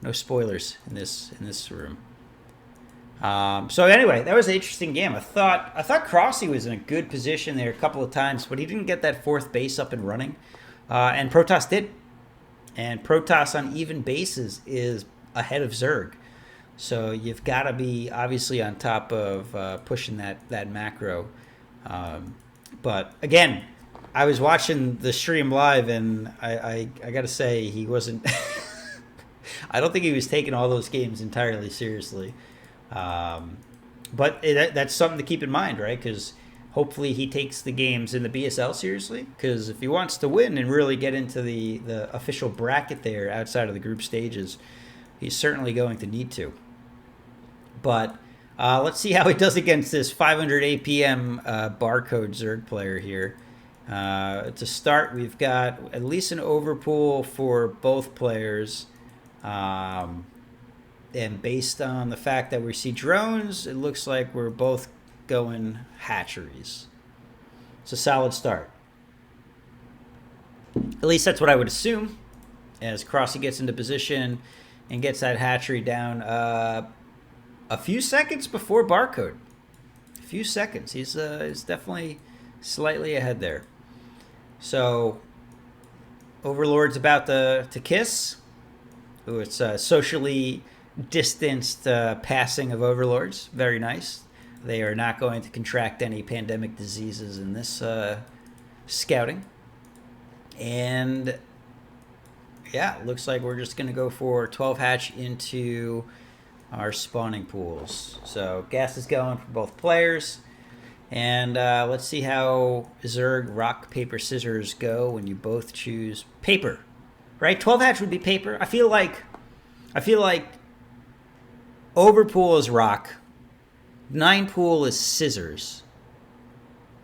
no spoilers in this room. So anyway, that was an interesting game. I thought CroSsiee was in a good position there a couple of times, but he didn't get that fourth base up and running. And Protoss did. And Protoss on even bases is ahead of Zerg. So you've got to be obviously on top of pushing that macro. But again, I was watching the stream live, and I got to say he wasn't. I don't think he was taking all those games entirely seriously. But that's something to keep in mind, right? Because hopefully he takes the games in the BSL seriously. Because if he wants to win and really get into the official bracket there outside of the group stages, he's certainly going to need to. But let's see how he does against this 500 APM barcode Zerg player here. To start, we've got at least an overpool for both players. And based on the fact that we see drones, it looks like we're both going hatcheries. It's a solid start. At least that's what I would assume. As CroSsiee gets into position and gets that hatchery down a few seconds before barcode. A few seconds. He's definitely slightly ahead there. So Overlord's about to kiss. Ooh, it's socially distanced passing of Overlords. Very nice. They are not going to contract any pandemic diseases in this scouting. And yeah, looks like we're just going to go for 12 hatch into our spawning pools. So gas is going for both players. And let's see how Zerg, rock, paper, scissors go when you both choose paper. Right? 12 hatch would be paper. I feel like overpool is rock. 9 pool is scissors.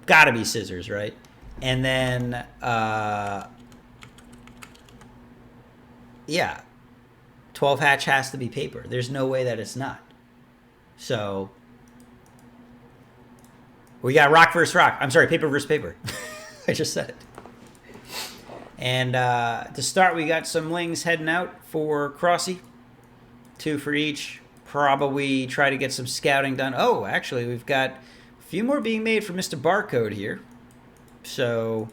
Gotta be scissors, right? And then yeah, 12 hatch has to be paper. There's no way that it's not. So we got rock versus rock. I'm sorry, paper versus paper. I just said it. And to start, we got some lings heading out for CroSsiee. 2 for each. Probably try to get some scouting done. Oh, actually, we've got a few more being made for Mr. Barcode here. So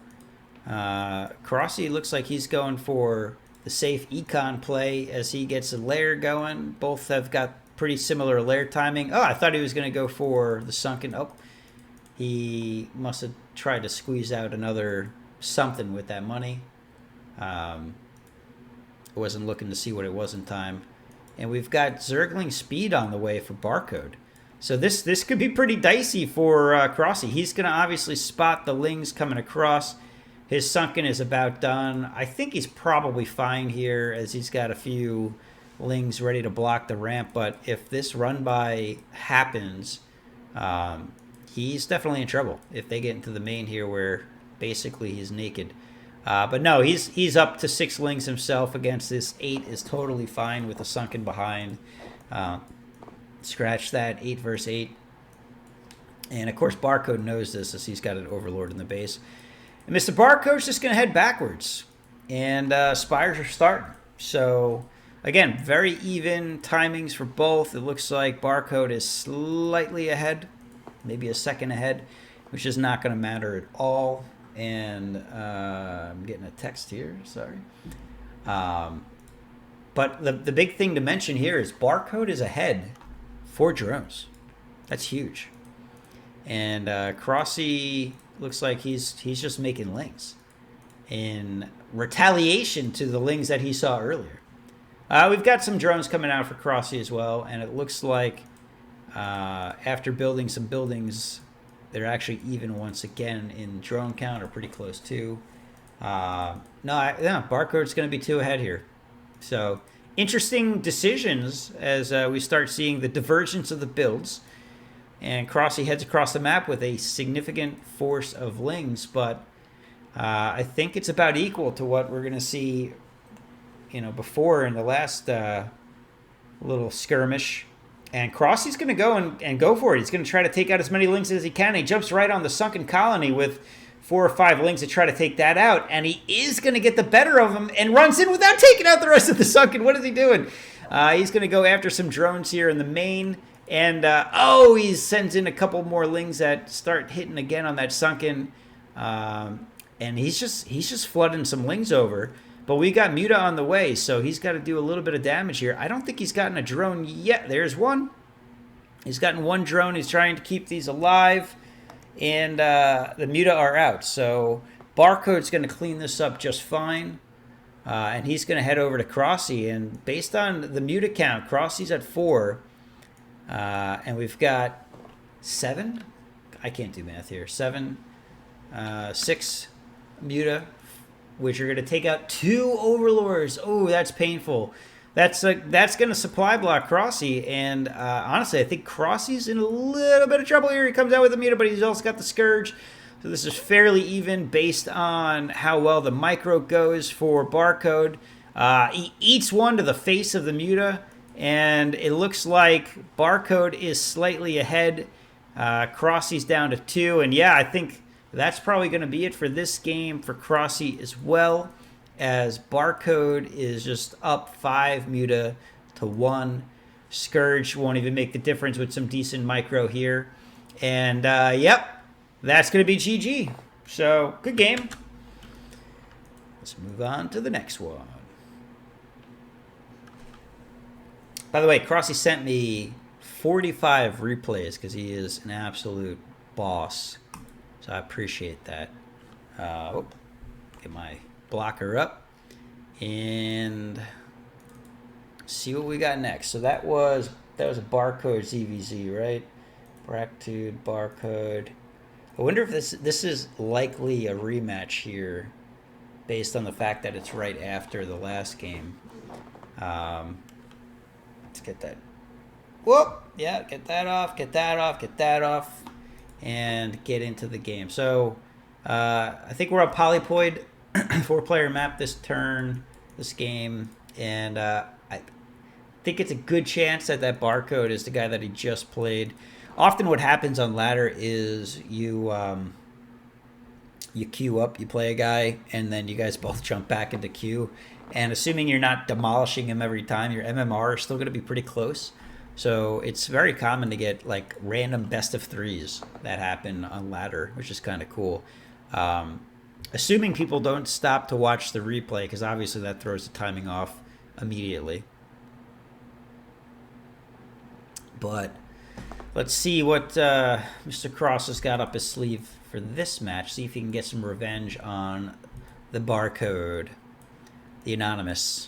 CroSsiee looks like he's going for the safe econ play as he gets a lair going. Both have got pretty similar lair timing. Oh, I thought he was going to go for the sunken. Oh, He must have tried to squeeze out another something with that money. Wasn't looking to see what it was in time. And we've got Zergling speed on the way for Barcode. So this could be pretty dicey for CroSsiee. He's going to obviously spot the Lings coming across. His Sunken is about done. I think he's probably fine here as he's got a few Lings ready to block the ramp. But if this run by happens, he's definitely in trouble if they get into the main here where basically he's naked. But no, he's up to 6 Lings himself against this 8 is totally fine with the Sunken behind. Scratch that, 8 versus 8. And of course Barcode knows this as he's got an Overlord in the base. And Mr. Barcode's just going to head backwards. And Spires are starting. So again, very even timings for both. It looks like Barcode is slightly ahead, maybe a second ahead, which is not going to matter at all. And I'm getting a text here, sorry. But the big thing to mention here is Barcode is ahead 4 drones. That's huge. And CroSsiee looks like he's just making Lings in retaliation to the Lings that he saw earlier. We've got some drones coming out for CroSsiee as well, and it looks like after building some buildings, they're actually even once again in drone count, or pretty close to. Barcode's going to be 2 ahead here. So interesting decisions as we start seeing the divergence of the builds. And CroSsiee heads across the map with a significant force of Lings, but I think it's about equal to what we're going to see, before in the last little skirmish. And CroSsiee's going to go and go for it. He's going to try to take out as many Lings as he can. He jumps right on the Sunken Colony with 4 or 5 Lings to try to take that out. And he is going to get the better of him and runs in without taking out the rest of the Sunken. What is he doing? He's going to go after some drones here in the main. And, he sends in a couple more Lings that start hitting again on that Sunken. And he's just flooding some Lings over. But we got Muta on the way, so he's got to do a little bit of damage here. I don't think he's gotten a drone yet. There's one. He's gotten 1 drone. He's trying to keep these alive. And the Muta are out. So Barcode's going to clean this up just fine. And he's going to head over to CroSsiee. And based on the Muta count, CroSsiee's at 4. And we've got 7. I can't do math here. 7, 6 Muta, which are going to take out 2 Overlords. Oh, that's painful. That's going to supply block CroSsiee. And honestly, I think CroSsiee's in a little bit of trouble here. He comes out with the Muta, but he's also got the Scourge. So this is fairly even based on how well the micro goes for Barcode. He eats 1 to the face of the Muta. And it looks like Barcode is slightly ahead. CroSsiee's down to 2. And yeah, I think that's probably going to be it for this game for CroSsiee as well, as Barcode is just up 5 Muta to 1. Scourge won't even make the difference with some decent micro here. And yep, that's going to be GG. So good game. Let's move on to the next one. By the way, CroSsiee sent me 45 replays because he is an absolute boss. So I appreciate that. Get my blocker up and see what we got next. So that was a Barcode ZVZ, right? Bractude, Barcode. I wonder if this is likely a rematch here based on the fact that it's right after the last game. Let's get that. Whoop! Yeah, get that off, get that off, get that off, and get into the game. So I think we're on Polypoid, 4-player map this turn, this game, and I think it's a good chance that Barcode is the guy that he just played. Often what happens on ladder is you queue up, you play a guy, and then you guys both jump back into queue. And assuming you're not demolishing him every time, your MMR is still going to be pretty close. So it's very common to get like random best of 3s that happen on ladder, which is kind of cool. Assuming people don't stop to watch the replay, because obviously that throws the timing off immediately. But Let's see what Mr. Cross has got up his sleeve for this match. See if he can get some revenge on the Barcode, the Anonymous.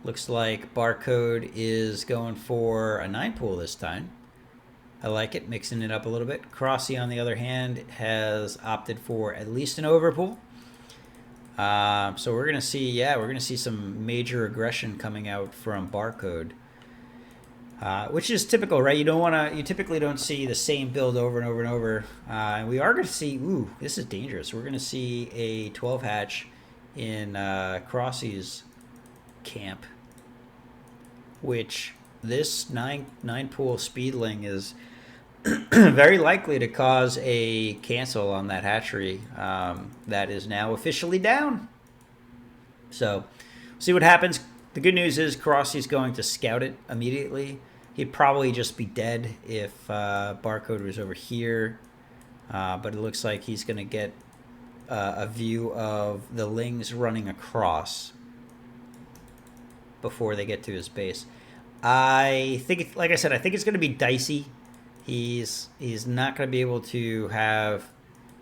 Looks like Barcode is going for a 9-pool this time. I like it, mixing it up a little bit. CroSsiee, on the other hand, has opted for at least an overpool. So we're gonna see, we're gonna see some major aggression coming out from Barcode, which is typical, right? You typically don't see the same build over and over and over. And we are gonna see, ooh, this is dangerous. We're gonna see a 12 hatch in CroSsie's camp, which this 9-pool speedling is very likely to cause a cancel on that hatchery that is now officially down. So, see what happens. The good news is CroSsie's going to scout it immediately. He'd probably just be dead if Barcode was over here. But it looks like he's going to get a view of the Lings running across before they get to his base. I think, like I said, I think it's going to be dicey. He's not going to be able to have.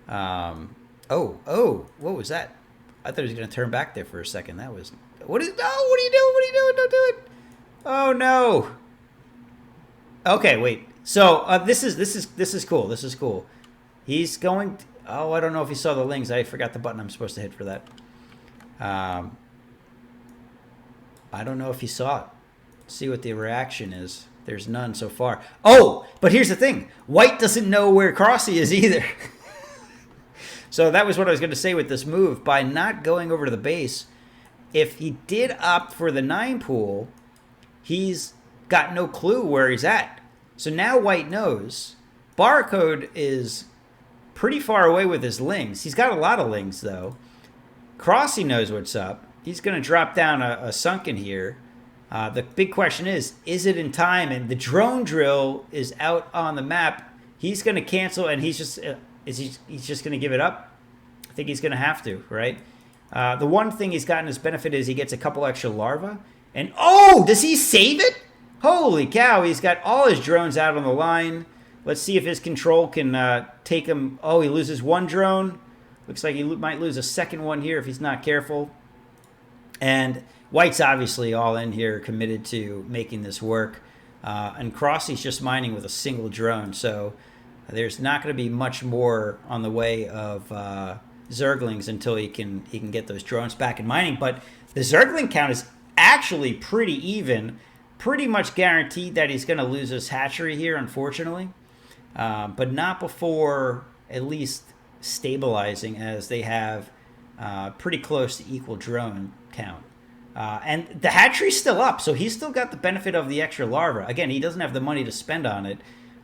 Oh! What was that? I thought he was going to turn back there for a second. That was what are you doing? What are you doing? Don't do it! Oh no! Okay, wait. So this is cool. This is cool. He's going. Oh, I don't know if he saw the Lings. I forgot the button I'm supposed to hit for that. I don't know if he saw it. See what the reaction is. There's none so far. Oh, but here's the thing. White doesn't know where CroSsiee is either. So that was what I was going to say with this move. By not going over to the base, if he did opt for the 9-pool, he's got no clue where he's at. So now White knows. Barcode is pretty far away with his Lings. He's got a lot of Lings, though. CroSsiee knows what's up. He's going to drop down a Sunken here. The big question is it in time? And the drone drill is out on the map. He's going to cancel, and he's just going to give it up? I think he's going to have to, right? The one thing he's gotten as benefit is he gets a couple extra larvae. And, oh, does he save it? Holy cow, he's got all his drones out on the line. Let's see if his control can take him. Oh, he loses one drone. Looks like he might lose a second one here if he's not careful. And White's obviously all in here, committed to making this work. And CroSsie's just mining with a single drone. So there's not going to be much more on the way of Zerglings until he can get those drones back in mining. But the Zergling count is actually pretty even. Pretty much guaranteed that he's going to lose his hatchery here, unfortunately. But not before at least stabilizing, as they have pretty close to equal drone count. And the hatchery's still up, so he's still got the benefit of the extra larva. Again, he doesn't have the money to spend on it.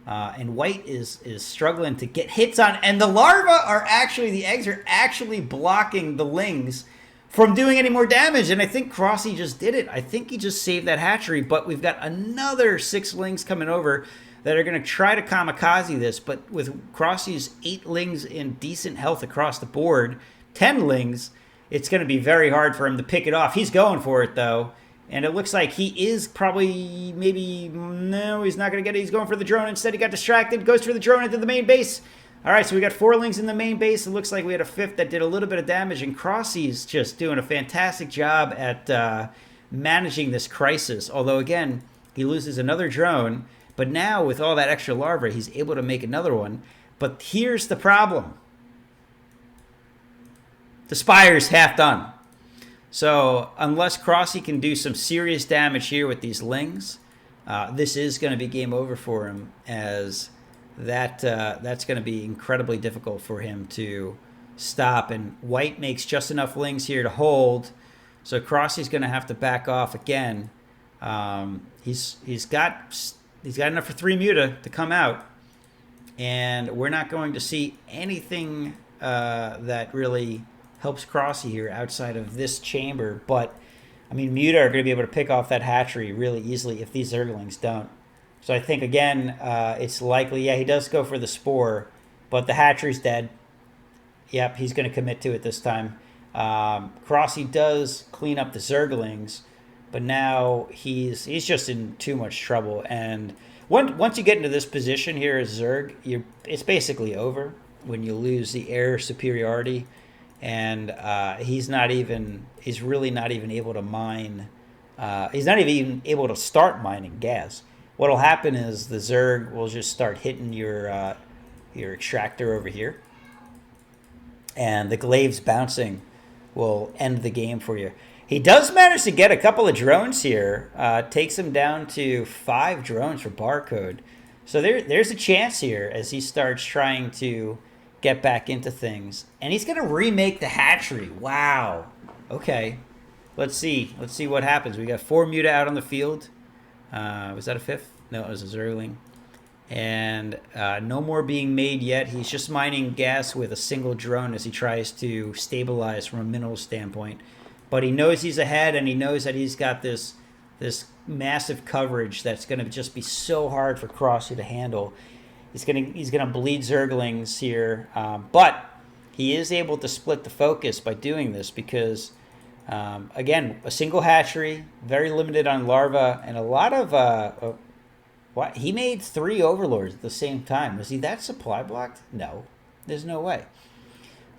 And White is struggling to get hits on. And the the eggs are actually blocking the Lings from doing any more damage. And I think CroSsiee just did it. I think he just saved that hatchery. But we've got another 6 Lings coming over that are going to try to kamikaze this. But with CroSsie's 8 Lings in decent health across the board, 10 Lings, it's going to be very hard for him to pick it off. He's going for it, though. And it looks like he is probably, no, he's not going to get it. He's going for the drone. Instead, he got distracted. Goes for the drone into the main base. All right, so we got 4 Lings in the main base. It looks like we had a 5th that did a little bit of damage. And CroSsie's just doing a fantastic job at managing this crisis. Although, again, he loses another drone. But now, with all that extra larva, he's able to make another one. But here's the problem. The Spire's half done. So unless CroSsiee can do some serious damage here with these Lings, this is going to be game over for him, as that's going to be incredibly difficult for him to stop. And White makes just enough Lings here to hold, so CroSsie's going to have to back off again. He's got enough for 3 Muta to come out, and we're not going to see anything that really helps CroSsiee here outside of this chamber. But I mean, Muta are going to be able to pick off that hatchery really easily if these Zerglings don't. So I think, again, it's likely, he does go for the Spore, but the hatchery's dead. Yep, he's going to commit to it this time. CroSsiee does clean up the Zerglings, but now he's just in too much trouble. And once you get into this position here as Zerg, it's basically over when you lose the air superiority, and he's really not even able to mine. He's not even able to start mining gas. What'll happen is the Zerg will just start hitting your extractor over here, and the glaives bouncing will end the game for you. He does manage to get a couple of drones here. Takes him down to 5 drones for barcode. So there's a chance here as he starts trying to get back into things. And he's going to remake the hatchery. Wow. Okay. Let's see what happens. We got 4 Muta out on the field. Was that a 5th? No, it was a Zergling. And no more being made yet. He's just mining gas with a single drone as he tries to stabilize from a mineral standpoint. But he knows he's ahead, and he knows that he's got this massive coverage that's going to just be so hard for CroSsiee to handle. He's gonna bleed Zerglings here, but he is able to split the focus by doing this because, again, a single hatchery, very limited on larva, and a lot of what he made 3 overlords at the same time. Was he that supply blocked? No, there's no way.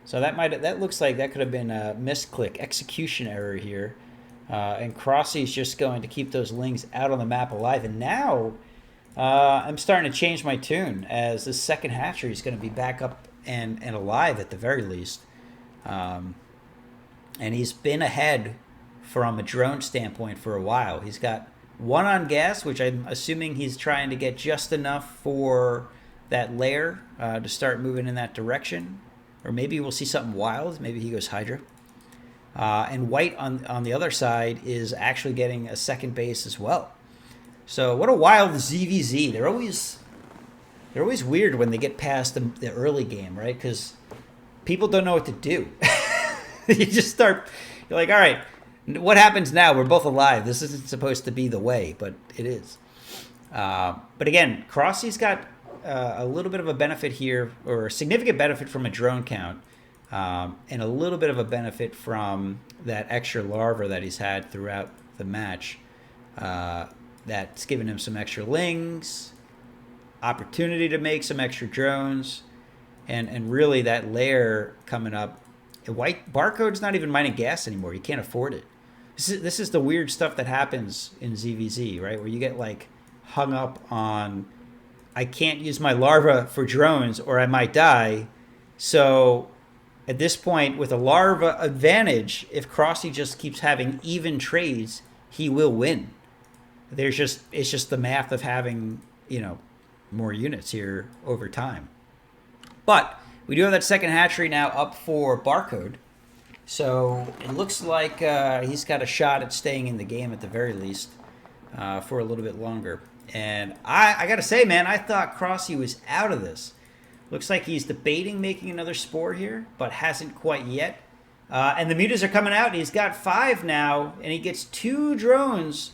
So that looks like that could have been a misclick, execution error here. And CroSsie's just going to keep those lings out on the map alive. And now I'm starting to change my tune as this second hatchery is going to be back up and alive at the very least. And he's been ahead from a drone standpoint for a while. He's got 1 on gas, which I'm assuming he's trying to get just enough for that layer to start moving in that direction. Or maybe we'll see something wild. Maybe he goes Hydra. And White on the other side is actually getting a second base as well. So what a wild ZVZ. They're always weird when they get past the early game, right? Because people don't know what to do. You just start, you're like, all right, what happens now? We're both alive. This isn't supposed to be the way, but it is. But again, CroSsie's got a little bit of a benefit here, or a significant benefit from a drone count, and a little bit of a benefit from that extra larva that he's had throughout the match. That's given him some extra lings, opportunity to make some extra drones, and really that layer coming up. White barcode's not even mining gas anymore. You can't afford it. This is the weird stuff that happens in ZVZ, right? Where you get like hung up on, I can't use my larva for drones or I might die. So at this point, with a larva advantage, if CroSsiee just keeps having even trades, he will win. It's just the math of having, more units here over time. But we do have that second hatchery now up for barcode. So it looks like he's got a shot at staying in the game at the very least for a little bit longer. And I got to say, man, I thought CroSsiee was out of this. Looks like he's debating making another spore here, but hasn't quite yet. And the mutas are coming out. He's got 5 now, and he gets 2 drones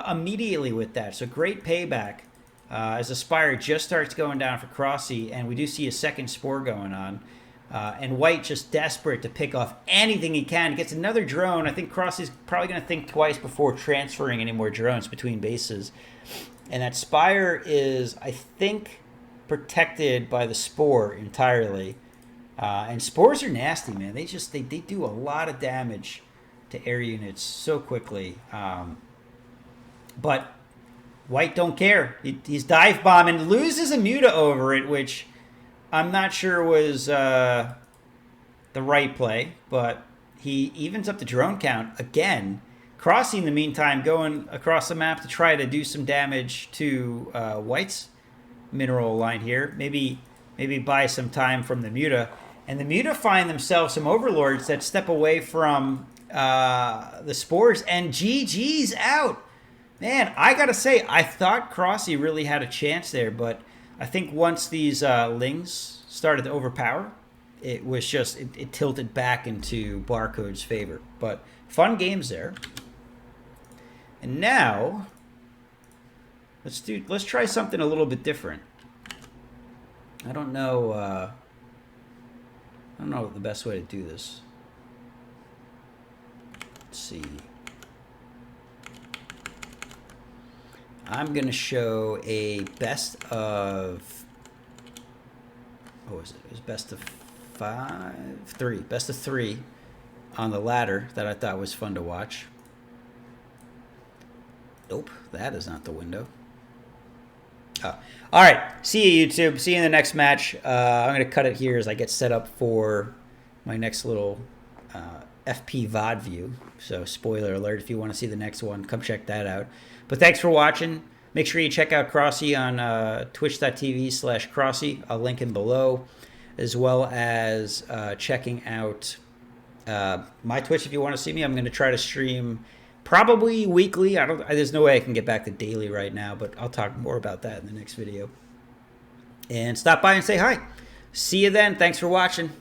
immediately with that. So great payback as the Spire just starts going down for CroSsiee, and we do see a second spore going on. And White just desperate to pick off anything he can. Gets another drone. I think CroSsie's probably going to think twice before transferring any more drones between bases. And that Spire is, I think, protected by the Spore entirely. And Spores are nasty, man. They do a lot of damage to air units so quickly. But White don't care. He's dive bombing, loses a Muta over it, which I'm not sure was the right play, but he evens up the drone count again. CroSsiee, in the meantime, going across the map to try to do some damage to White's mineral line here. Maybe buy some time from the Muta. And the Muta find themselves some overlords that step away from the Spores, and GG's out. Man, I gotta say, I thought CroSsiee really had a chance there, but I think once these lings started to overpower, it was just it tilted back into Barcode's favor. But fun games there. And now let's try something a little bit different. I don't know the best way to do this. Let's see. I'm going to show a best of, what was it? It was best of best of three on the ladder that I thought was fun to watch. Nope, that is not the window. Oh. All right, see you, YouTube. See you in the next match. I'm going to cut it here as I get set up for my next little FP VOD view. So spoiler alert, if you want to see the next one, come check that out. But thanks for watching. Make sure you check out CroSsiee on twitch.tv/CroSsiee. I'll link him below, as well as checking out my Twitch if you want to see me. I'm going to try to stream probably weekly. There's no way I can get back to daily right now, but I'll talk more about that in the next video. And stop by and say hi. See you then. Thanks for watching.